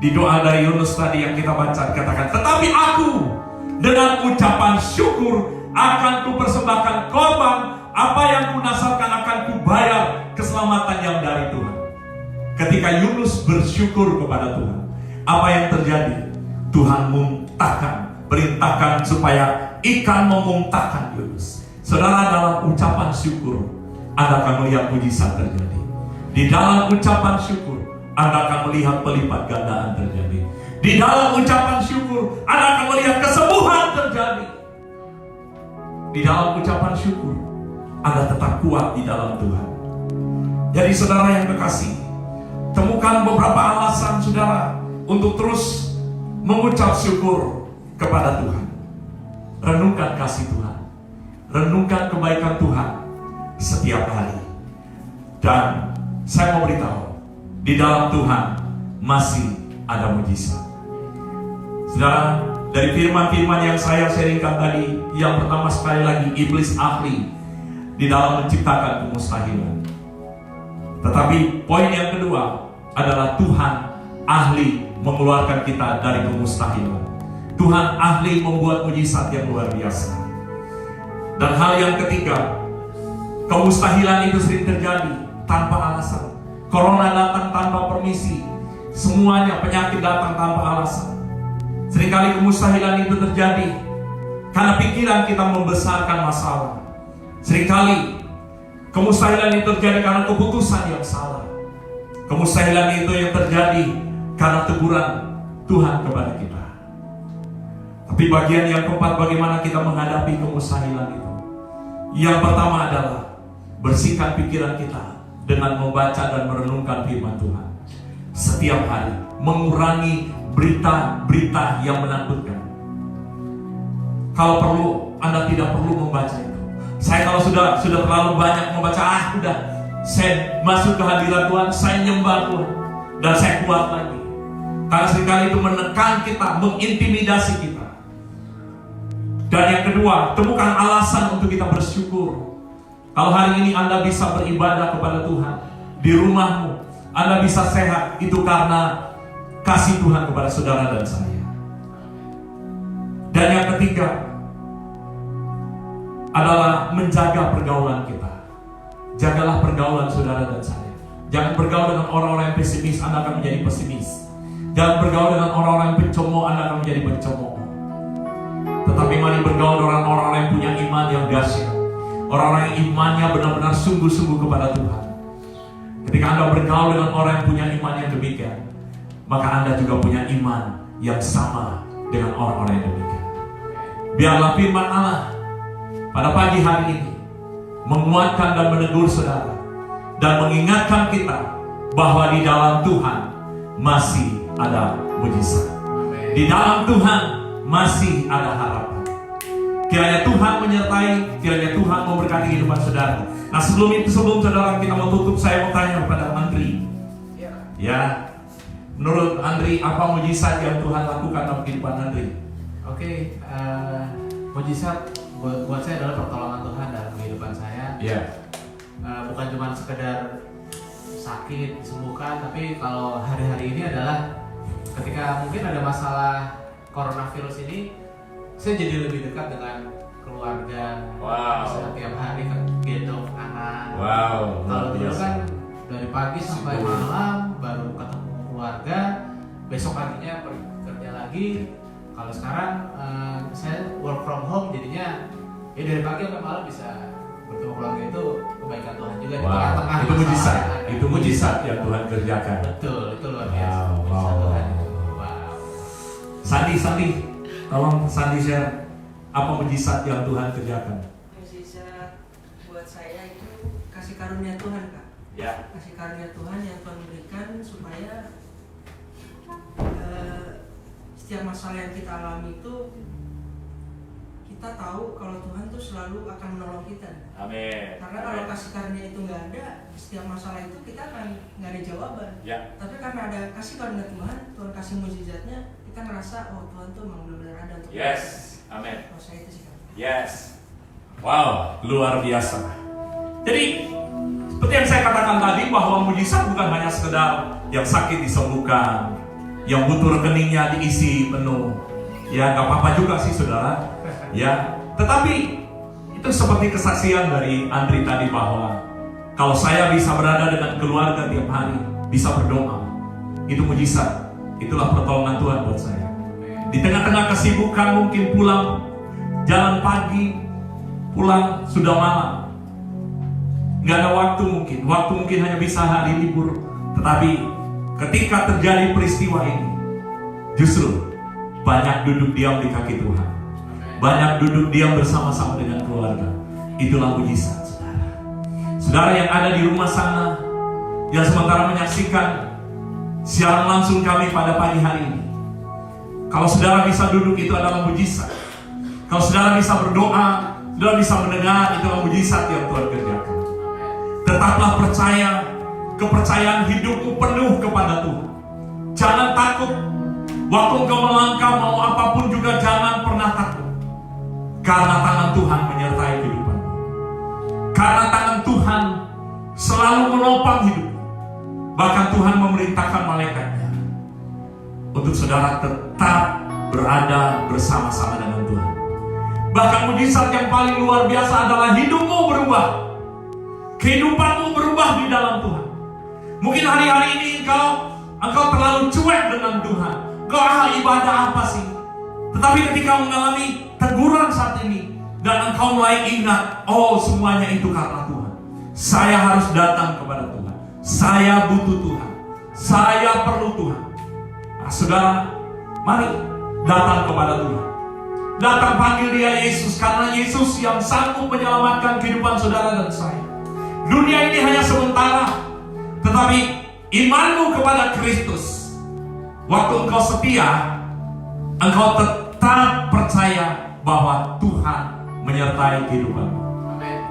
di doa dari Yunus tadi yang kita baca, katakan, tetapi aku dengan ucapan syukur akan kupersembahkan korban, apa yang kunasarkan akan kubayar keselamatan yang dari Tuhan. Ketika Yunus bersyukur kepada Tuhan, apa yang terjadi? Tuhan perintahkan supaya ikan memuntahkan Yunus. Saudara, dalam ucapan syukur Anda akan melihat mujizat terjadi. Di dalam ucapan syukur Anda akan melihat pelipat gandaan terjadi. Di dalam ucapan syukur Anda akan melihat kesembuhan terjadi. Di dalam ucapan syukur Anda tetap kuat di dalam Tuhan. Jadi saudara yang kekasih, temukan beberapa alasan saudara untuk terus mengucap syukur kepada Tuhan. Renungkan kasih Tuhan, renungkan kebaikan Tuhan setiap hari. Dan saya mau beritahu, di dalam Tuhan masih ada mujizat. Saudara, dari firman-firman yang saya sharingkan tadi, yang pertama sekali lagi, iblis ahli di dalam menciptakan kemustahilan. Tetapi poin yang kedua adalah Tuhan ahli mengeluarkan kita dari kemustahilan. Tuhan ahli membuat mujizat yang luar biasa. Dan hal yang ketiga, kemustahilan itu sering terjadi tanpa alasan. Corona datang tanpa permisi. Semuanya, penyakit datang tanpa alasan. Seringkali kemustahilan itu terjadi karena pikiran kita membesarkan masalah. Seringkali kemustahilan itu terjadi karena keputusan yang salah. Kemustahilan itu yang terjadi karena teguran Tuhan kepada kita. Tapi bagian yang keempat, bagaimana kita menghadapi kemustahilan itu? Yang pertama adalah bersihkan pikiran kita dengan membaca dan merenungkan firman Tuhan setiap hari, mengurangi berita-berita yang menakutkan. Kalau perlu, Anda tidak perlu membaca itu. Saya kalau sudah terlalu banyak membaca, udah, saya masuk ke hadirat Tuhan, saya nyembah Tuhan, dan saya kuat lagi. Karena seringkali itu menekan kita, mengintimidasi kita. Dan yang kedua, temukan alasan untuk kita bersyukur. Kalau hari ini Anda bisa beribadah kepada Tuhan di rumahmu, Anda bisa sehat, itu karena kasih Tuhan kepada saudara dan saya. Dan yang ketiga adalah menjaga pergaulan kita. Jagalah pergaulan saudara dan saya. Jangan bergaul dengan orang-orang yang pesimis, Anda akan menjadi pesimis. Jangan bergaul dengan orang-orang yang pencemooh, Anda akan menjadi pencemooh. Tetapi mari bergaul dengan orang-orang yang punya iman yang dahsyat, orang-orang yang imannya benar-benar sungguh-sungguh kepada Tuhan. Ketika Anda bergaul dengan orang yang punya iman yang demikian, maka Anda juga punya iman yang sama dengan orang-orang yang demikian. Biarlah firman Allah pada pagi hari ini menguatkan dan menegur saudara, dan mengingatkan kita bahwa di dalam Tuhan masih ada mujizat. Di dalam Tuhan masih ada harapan. Kiranya Tuhan menyertai, kiranya Tuhan memberkati kehidupan saudara. Nah, sebelum saudara kita mau tutup, saya mau tanya kepada Andri. Ya, menurut Andri, apa mujizat yang Tuhan lakukan dalam kehidupan Andri? Oke, mujizat buat saya adalah pertolongan Tuhan dalam kehidupan saya. Bukan cuma sekedar sakit disembuhkan, tapi kalau hari-hari ini adalah ketika mungkin ada masalah coronavirus ini, saya jadi lebih dekat dengan keluarga. Saya tiap hari gendong anak. Kalau dulu kan dari pagi sampai malam baru ketemu keluarga, besok paginya kerja lagi. Kalau sekarang saya work from home, jadinya ya dari pagi sampai malam bisa bertemu keluarga, itu kebaikan Tuhan juga. Di tengah-tengah itu mujizat, itu mujizat Betul. yang Tuhan kerjakan. Betul, itu luar biasa. Mujizat Tuhan itu. Sandi, tolong Sandi share Apa mujizat yang Tuhan kerjakan? Mujizat buat saya itu kasih karunia Tuhan, Kak. Ya. Kasih karunia Tuhan yang Tuhan berikan supaya setiap masalah yang kita alami itu kita tahu kalau Tuhan tuh selalu akan menolong kita. Amin. Karena kalau kasih karunia itu nggak ada, setiap masalah itu kita akan nggak ada jawaban. Ya. Tapi karena ada kasih karunia Tuhan, Tuhan kasih mujizatnya, kita ngerasa oh Tuhan tuh memang benar-benar ada untuk Yes. kita. Amin. Oh saya itu sih, Kak. Yes. Wow, luar biasa. Jadi seperti yang saya katakan tadi, bahwa mujizat bukan hanya sekedar yang sakit disembuhkan, yang butuh rekeningnya diisi penuh. Ya nggak apa-apa juga sih saudara. Ya, tetapi itu seperti kesaksian dari Andri tadi, bahwa kalau saya bisa berada dengan keluarga tiap hari, bisa berdoa, itu mujizat. Itulah pertolongan Tuhan buat saya. Di tengah-tengah kesibukan, mungkin pulang jalan pagi, pulang sudah malam, nggak ada waktu mungkin hanya bisa hari libur. Tetapi ketika terjadi peristiwa ini, justru banyak duduk diam di kaki Tuhan, banyak duduk diam bersama-sama dengan keluarga. Itulah mujizat, saudara. Saudara yang ada di rumah sana, yang sementara menyaksikan siaran langsung kami pada pagi hari ini, kalau saudara bisa duduk, itu adalah mujizat. Kalau saudara bisa berdoa, saudara bisa mendengar, itulah mujizat yang Tuhan kerjakan. Tetaplah percaya, kepercayaan hidupmu penuh kepada Tuhan. Jangan takut. Waktu engkau melangkah mau apapun juga jangan pernah takut. Karena tangan Tuhan menyertai kehidupanmu. Karena tangan Tuhan selalu menopang hidupmu. Bahkan Tuhan memerintahkan malaikatnya untuk saudara tetap berada bersama-sama dengan Tuhan. Bahkan mujizat yang paling luar biasa adalah hidupmu berubah. Kehidupanmu berubah di dalam Tuhan. Mungkin hari-hari ini engkau terlalu cuek dengan Tuhan. Engkau ibadah apa sih? Tetapi ketika mengalami teguran saat ini, dan engkau mulai ingat, oh semuanya itu karena Tuhan. Saya harus datang kepada Tuhan. Saya butuh Tuhan. Saya perlu Tuhan. Nah, saudara, mari datang kepada Tuhan. Datang panggil Dia Yesus, karena Yesus yang sanggup menyelamatkan kehidupan saudara dan saya. Dunia ini hanya sementara, tetapi imanmu kepada Kristus, waktu engkau setia, engkau tetap percaya bahwa Tuhan menyertai kehidupanmu.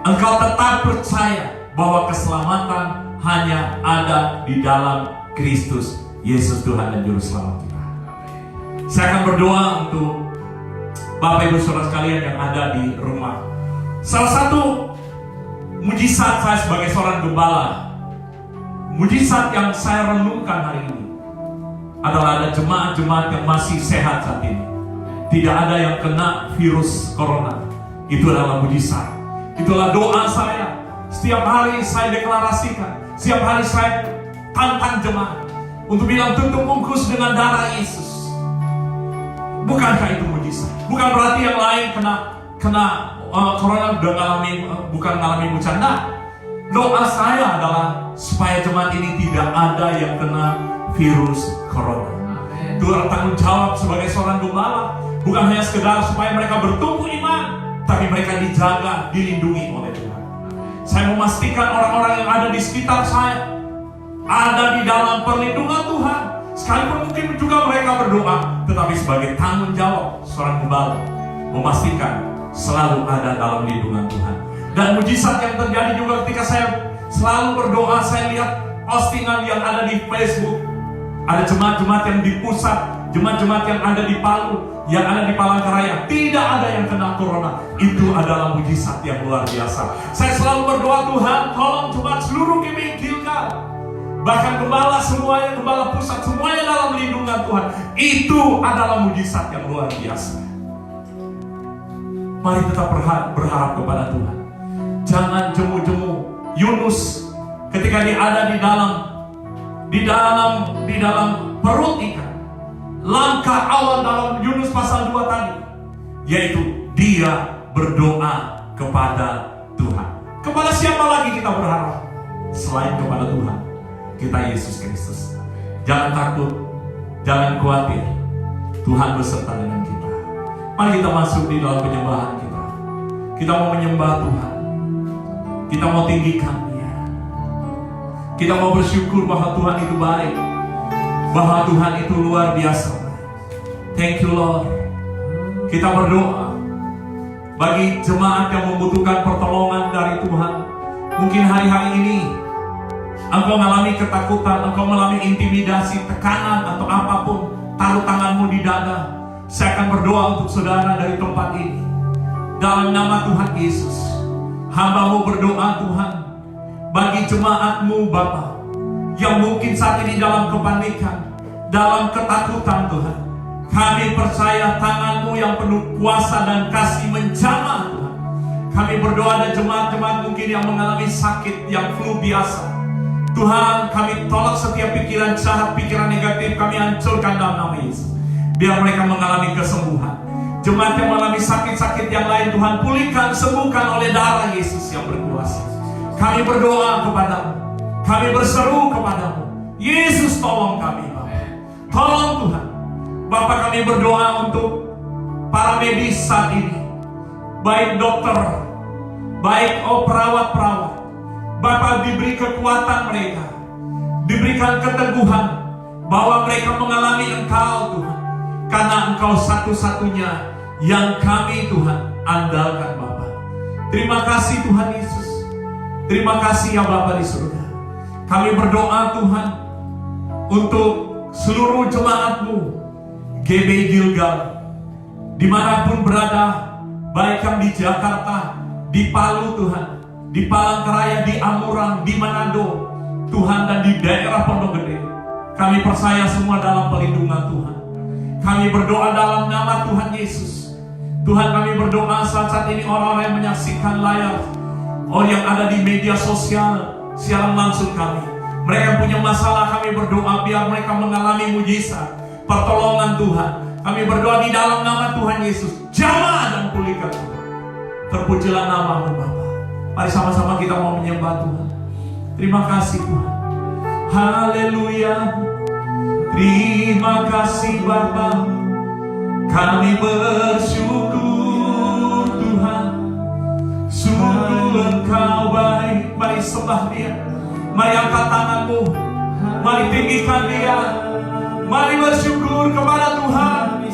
Engkau tetap percaya bahwa keselamatan hanya ada di dalam Kristus Yesus, Tuhan dan Juru Selamat kita. Saya akan berdoa untuk Bapak Ibu Saudara sekalian yang ada di rumah. Salah satu mujizat saya sebagai seorang gembala, mujizat yang saya renungkan hari ini adalah ada jemaat-jemaat yang masih sehat saat ini. Tidak ada yang kena virus corona. Itu adalah mujizat. Itulah doa saya. Setiap hari saya deklarasikan, setiap hari saya tantang jemaat untuk bilang tutup bungkus dengan darah Yesus. Bukankah itu mujizat? Bukan berarti yang lain kena corona bukan mengalami bencana. Doa saya adalah supaya jemaat ini tidak ada yang kena virus corona. Itu tanggung jawab sebagai seorang gembala. Bukan hanya sekedar supaya mereka bertumbuh iman, tapi mereka dijaga, dilindungi oleh Tuhan. Saya memastikan orang-orang yang ada di sekitar saya ada di dalam perlindungan Tuhan. Sekalipun mungkin juga mereka berdoa, tetapi sebagai tanggung jawab seorang gembala memastikan selalu ada dalam lindungan Tuhan. Dan mujizat yang terjadi juga ketika saya selalu berdoa, saya lihat postingan yang ada di Facebook. Ada jemaat-jemaat yang di pusat, jemaat-jemaat yang ada di Palu, yang ada di Palangkaraya, tidak ada yang kena corona. Itu adalah mujizat yang luar biasa. Saya selalu berdoa, Tuhan tolong jemaat seluruh GBI Gilgal, bahkan gembala semuanya, gembala pusat semuanya dalam lindungan Tuhan. Itu adalah mujizat yang luar biasa. Mari tetap berharap kepada Tuhan. Jangan jemu-jemu. Yunus ketika dia ada di dalam perut ikan, langkah awal dalam Yunus pasal 2 tadi, yaitu dia berdoa kepada Tuhan. Kepada siapa lagi kita berharap selain kepada Tuhan kita, Yesus Kristus? Jangan takut, jangan khawatir. Tuhan beserta dengan kita. Mari kita masuk di dalam penyembahan kita. Kita mau menyembah Tuhan. Kita mau tinggikan Dia. Kita mau bersyukur bahwa Tuhan itu baik, bahwa Tuhan itu luar biasa. Thank you Lord. Kita berdoa bagi jemaat yang membutuhkan pertolongan dari Tuhan. Mungkin hari-hari ini engkau mengalami ketakutan, engkau mengalami intimidasi, tekanan atau apapun. Taruh tanganmu di dada. Saya akan berdoa untuk saudara dari tempat ini. Dalam nama Tuhan Yesus, hamba-Mu berdoa Tuhan bagi jemaat-Mu Bapa yang mungkin saat ini dalam kepanikan, dalam ketakutan Tuhan. Kami percaya tangan-Mu yang penuh kuasa dan kasih menjamah Tuhan. Kami berdoa ada jemaat-jemaat mungkin yang mengalami sakit yang flu biasa. Tuhan, kami tolak setiap pikiran jahat, pikiran negatif, kami hancurkan dalam nama Yesus. Biar mereka mengalami kesembuhan. Jemaat yang mengalami sakit-sakit yang lain, Tuhan pulihkan, sembuhkan oleh darah Yesus yang berkuasa. Kami berdoa kepadamu, kami berseru kepadamu, Yesus tolong kami Bapa. Tolong Tuhan. Bapak, kami berdoa untuk para medis saat ini, baik dokter, baik perawat-perawat. Bapak, diberi kekuatan mereka, diberikan keteguhan bahwa mereka mengalami Engkau Tuhan, karena Engkau satu-satunya yang kami Tuhan andalkan Bapak. Terima kasih Tuhan Yesus. Terima kasih ya Bapa di surga. Kami berdoa Tuhan untuk seluruh jemaat-Mu GB Gilgal, dimanapun berada, baik yang di Jakarta, di Palu Tuhan, di Palangkaraya, di Amurang, di Manado Tuhan, dan di daerah Pondok Gede. Kami percaya semua dalam perlindungan Tuhan. Kami berdoa dalam nama Tuhan Yesus. Tuhan, kami berdoa saat ini orang-orang yang menyaksikan layar, orang yang ada di media sosial siaran langsung kami, mereka yang punya masalah, kami berdoa biar mereka mengalami mujizat pertolongan Tuhan. Kami berdoa di dalam nama Tuhan Yesus, jamah dan pulihkan Tuhan. Terpujilah nama-Mu Bapa. Mari sama-sama kita mau menyembah Tuhan. Terima kasih Tuhan. Haleluya. Terima kasih Bapa. Kami bersyukur Tuhan. Sungguh Engkau baik. Mari sembah Dia. Mari angkat tanganmu. Mari tinggikan Dia. Mari bersyukur kepada Tuhan.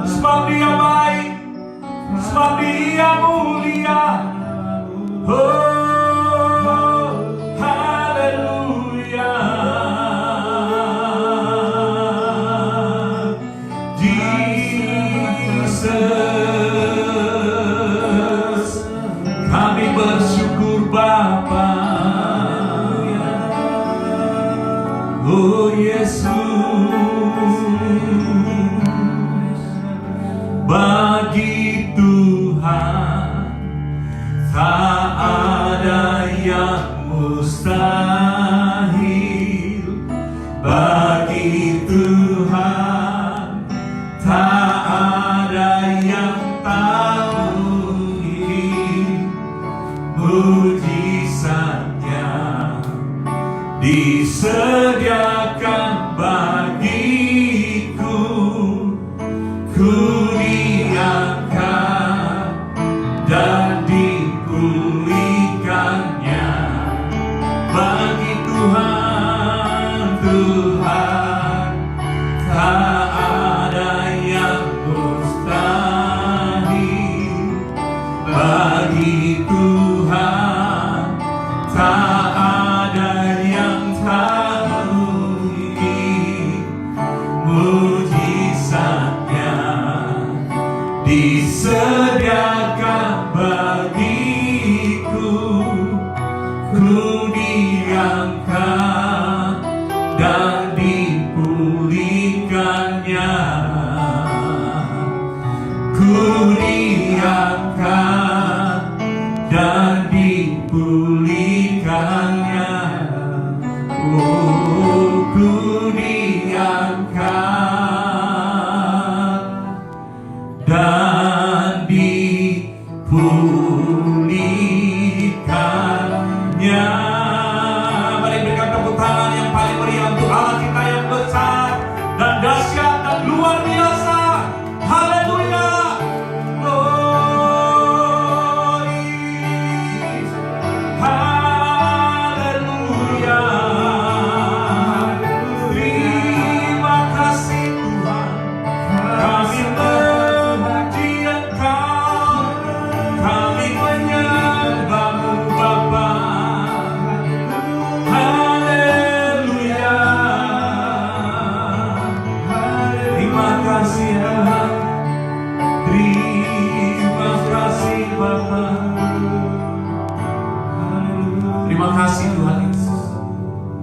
Sebab Dia baik, sebab Dia mulia. Oh, haleluya. Jesus, kami bersyukur Bapa. Oh Yesus, bagi Tuhan tak ada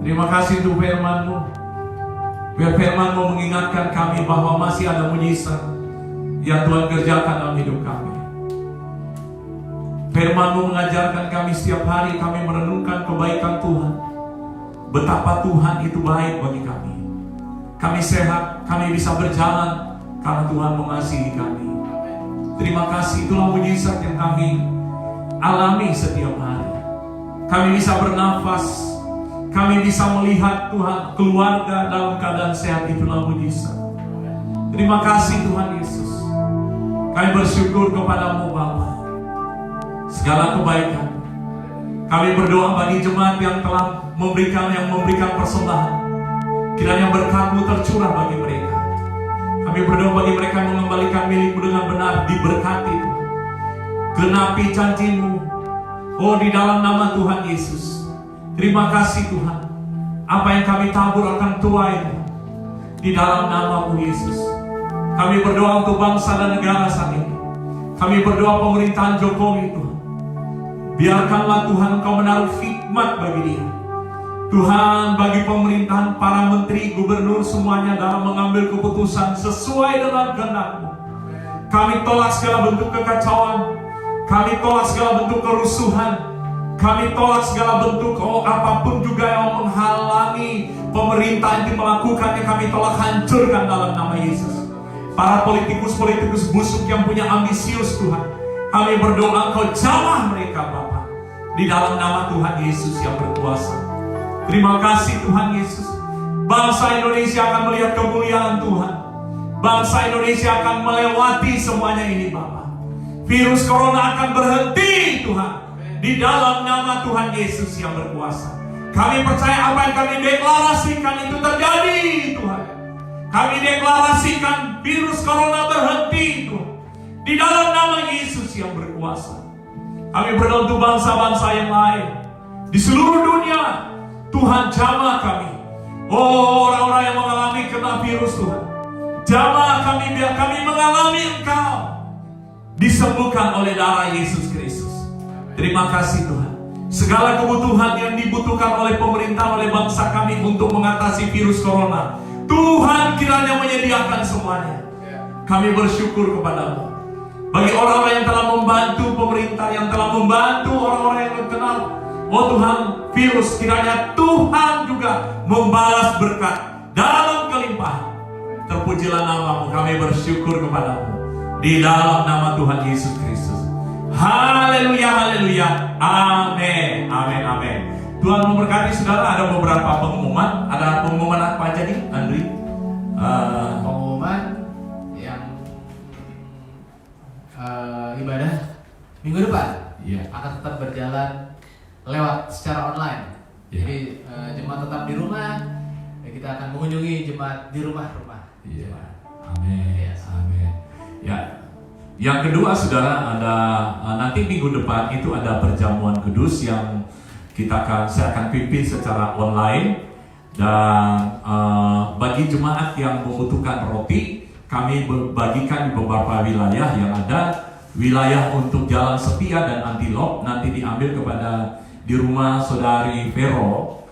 Terima kasih untuk firman-Mu. Biar firman-Mu mengingatkan kami bahwa masih ada mujizat yang Tuhan kerjakan dalam hidup kami. Firman-Mu mengajarkan kami setiap hari kami merenungkan kebaikan Tuhan. Betapa Tuhan itu baik bagi kami. Kami sehat, kami bisa berjalan karena Tuhan mengasihi kami. Terima kasih, itulah mujizat yang kami alami setiap hari. Kami bisa bernafas, kami bisa melihat Tuhan, keluarga dalam keadaan sehat, itulah mujizat. Terima kasih Tuhan Yesus. Kami bersyukur kepadamu Bapa. Segala kebaikan. Kami berdoa bagi jemaat yang telah memberikan persembahan. Kiranya berkat-Mu tercurah bagi mereka. Kami berdoa bagi mereka yang mengembalikan milik-Mu dengan benar, diberkati Tuhan. Genapi janji-Mu. Oh, di dalam nama Tuhan Yesus. Terima kasih Tuhan. Apa yang kami tabur akan tuai Tuhan. Di dalam nama-Mu Yesus. Kami berdoa untuk bangsa dan negara saat ini. Kami berdoa pemerintahan Jokowi Tuhan. Biarkanlah Tuhan Engkau menaruh hikmat bagi dia. Tuhan, bagi pemerintahan, para menteri, gubernur semuanya dalam mengambil keputusan sesuai dengan kehendak-Mu. Kami tolak segala bentuk kekacauan. Kami tolak segala bentuk kerusuhan. Kami tolak segala bentuk apapun juga yang menghalangi pemerintah itu melakukannya. Kami tolak, hancurkan dalam nama Yesus. Para politikus-politikus busuk yang punya ambisius Tuhan, kami berdoa Engkau jamah mereka Bapa. Di dalam nama Tuhan Yesus yang berkuasa. Terima kasih Tuhan Yesus. Bangsa Indonesia akan melihat kemuliaan Tuhan. Bangsa Indonesia akan melewati semuanya ini Bapa. Virus Corona akan berhenti Tuhan. Di dalam nama Tuhan Yesus yang berkuasa. Kami percaya apa yang kami deklarasikan itu terjadi Tuhan. Kami deklarasikan virus Corona berhenti Tuhan. Di dalam nama Yesus yang berkuasa. Kami berdoa untuk bangsa-bangsa yang lain. Di seluruh dunia. Tuhan jamah kami. Oh, orang-orang yang mengalami kena virus Tuhan. Jamah kami biar kami mengalami Engkau. Disembuhkan oleh darah Yesus Kristus. Terima kasih Tuhan. Segala kebutuhan yang dibutuhkan oleh pemerintah, oleh bangsa kami untuk mengatasi virus Corona, Tuhan kiranya menyediakan semuanya. Kami bersyukur kepadamu. Bagi orang-orang yang telah membantu pemerintah, yang telah membantu orang-orang yang kenal, oh Tuhan, virus, kiranya Tuhan juga membalas berkat dalam kelimpahan. Terpujilah nama-Mu, kami bersyukur kepadamu. Di dalam nama Tuhan Yesus Kristus. Haleluya, haleluya. Amin, amin, amin. Tuhan memberkati saudara. Ada beberapa pengumuman. Ada pengumuman apa aja nih, Andri? Pengumuman yang ibadah minggu depan akan tetap berjalan lewat secara online. Jadi jemaat tetap di rumah. Kita akan mengunjungi jemaat di rumah-rumah. Amin. Amin. Ya. Yang kedua saudara, ada nanti minggu depan itu ada perjamuan kudus yang saya akan pimpin secara online. Dan bagi jemaat yang membutuhkan roti, kami bagikan di beberapa wilayah yang ada. Wilayah untuk Jalan Setia dan Antilop nanti diambil kepada di rumah saudari Vero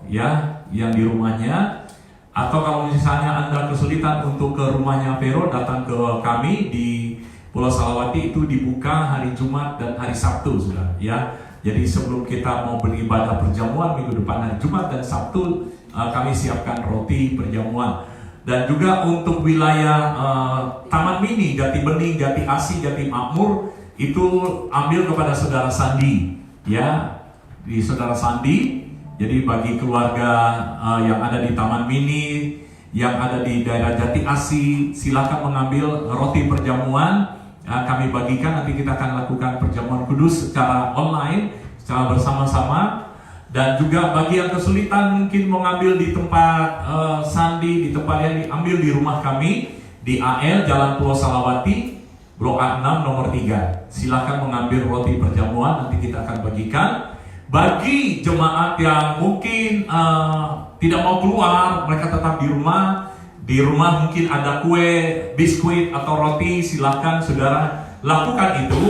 ya, yang di rumahnya. Atau kalau misalnya Anda kesulitan untuk ke rumahnya Vero, datang ke kami di Pulau Salawati, itu dibuka hari Jumat dan hari Sabtu sudah ya. Jadi sebelum kita mau beribadah perjamuan minggu depan hari Jumat dan Sabtu, kami siapkan roti perjamuan. Dan juga untuk wilayah Taman Mini, Jati Bening, Jati Asih, Jati Makmur, itu ambil kepada saudara Sandi ya, di saudara Sandi. Jadi bagi keluarga yang ada di Taman Mini, yang ada di daerah Jati Asih, silakan mengambil roti perjamuan. Kami bagikan, nanti kita akan lakukan perjamuan kudus secara online, secara bersama-sama. Dan juga bagi yang kesulitan mungkin mengambil di tempat Sandi, di tempat yang diambil di rumah kami di AL Jalan Pulau Salawati, Blok A6 nomor 3. Silakan mengambil roti perjamuan, nanti kita akan bagikan. Bagi jemaat yang mungkin tidak mau keluar, mereka tetap di rumah. Di rumah mungkin ada kue, biskuit atau roti, silakan saudara lakukan itu.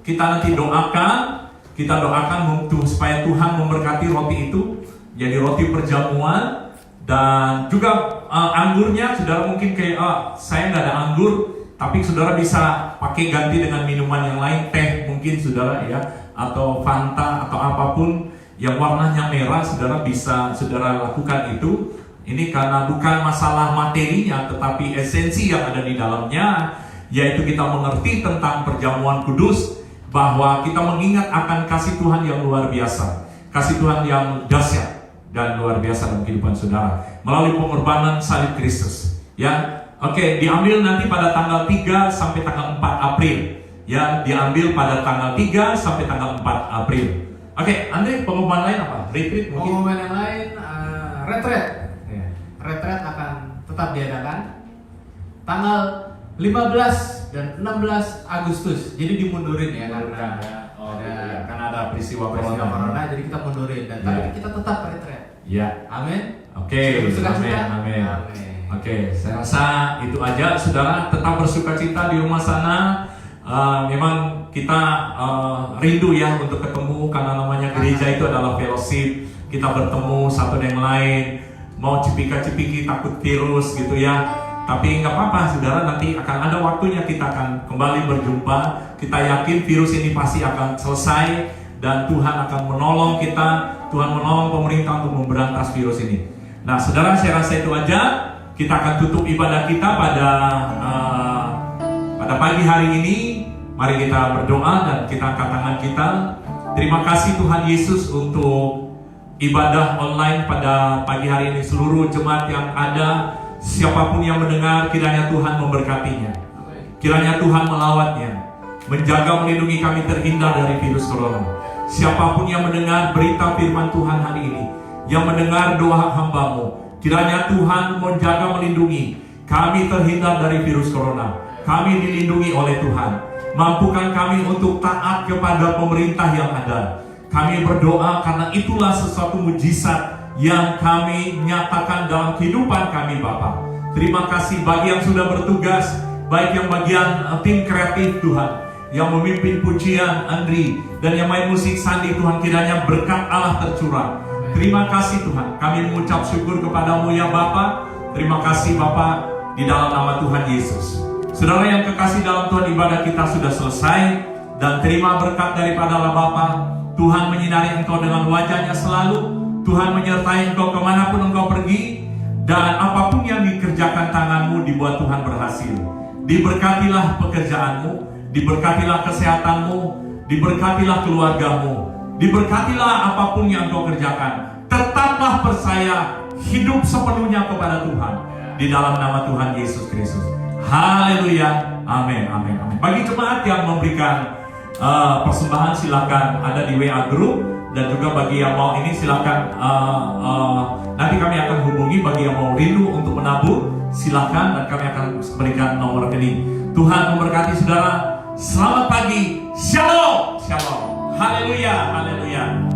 Kita nanti doakan. Kita doakan supaya Tuhan memberkati roti itu jadi roti perjamuan. Dan juga anggurnya, saudara mungkin kayak saya nggak ada anggur, tapi saudara bisa pakai ganti dengan minuman yang lain, teh mungkin saudara ya, atau Fanta atau apapun yang warnanya merah, saudara bisa saudara lakukan itu. Ini karena bukan masalah materinya, tetapi esensi yang ada di dalamnya, yaitu kita mengerti tentang perjamuan kudus, bahwa kita mengingat akan kasih Tuhan yang luar biasa, kasih Tuhan yang dahsyat dan luar biasa dalam kehidupan saudara melalui pengorbanan salib Kristus. Ya, oke, diambil nanti pada tanggal 3 sampai tanggal 4 April. Ya, diambil pada tanggal 3 sampai tanggal 4 April. Oke, Andre, pengumuman lain apa? Retreat mungkin? Pengumuman yang lain, retreat. Ya, retreat akan tetap diadakan tanggal 15 dan 16 Agustus. Jadi dimundurin ya karena karena ada peristiwa corona, jadi kita mundurin dan tapi kita tetap retreat. Ya. Amin. Oke, amin. Oke, saya rasa itu aja, saudara. Tetap bersukacita di rumah sana. Memang kita rindu ya untuk ketemu, karena namanya gereja itu adalah fellowship. Kita bertemu satu dengan lain. Mau cipika-cipiki takut virus gitu ya. Tapi nggak apa-apa, saudara. Nanti akan ada waktunya kita akan kembali berjumpa. Kita yakin virus ini pasti akan selesai dan Tuhan akan menolong kita. Tuhan menolong pemerintah untuk memberantas virus ini. Nah, saudara, saya rasa itu aja. Kita akan tutup ibadah kita pada pagi hari ini. Mari kita berdoa dan kita angkat tangan kita. Terima kasih Tuhan Yesus untuk ibadah online pada pagi hari ini. Seluruh jemaat yang ada, siapapun yang mendengar, kiranya Tuhan memberkatinya. Kiranya Tuhan melawatnya, menjaga melindungi kami terhindar dari virus corona. Siapapun yang mendengar berita firman Tuhan hari ini, yang mendengar doa hamba-Mu, kiranya Tuhan menjaga melindungi kami terhindar dari virus corona. Kami dilindungi oleh Tuhan. Mampukan kami untuk taat kepada pemerintah yang ada. Kami berdoa karena itulah sesuatu mujizat yang kami nyatakan dalam kehidupan kami, Bapa. Terima kasih bagi yang sudah bertugas, baik yang bagian tim kreatif Tuhan, yang memimpin pujian Andri, dan yang main musik Sandi. Tuhan, kiranya berkat Allah tercurah. Terima kasih Tuhan, kami mengucap syukur kepadamu ya Bapa. Terima kasih Bapa, di dalam nama Tuhan Yesus. Saudara yang kekasih dalam Tuhan, ibadah kita sudah selesai, dan terima berkat daripada Allah Bapa. Tuhan menyinari engkau dengan wajahnya selalu. Tuhan menyertai engkau kemanapun engkau pergi, dan apapun yang dikerjakan tanganmu dibuat Tuhan berhasil. Diberkatilah pekerjaanmu, diberkatilah kesehatanmu, diberkatilah keluargamu, diberkatilah apapun yang engkau kerjakan. Tetaplah percaya, hidup sepenuhnya kepada Tuhan, di dalam nama Tuhan Yesus Kristus. Haleluya, amin, amin, amin. Bagi jemaat yang memberikan persembahan, silakan ada di WA group, dan juga bagi yang mau ini silakan nanti kami akan hubungi. Bagi yang mau rindu untuk menabur, silakan, dan kami akan berikan nomor rekening. Tuhan memberkati saudara. Selamat pagi, shalom, shalom, haleluya, haleluya.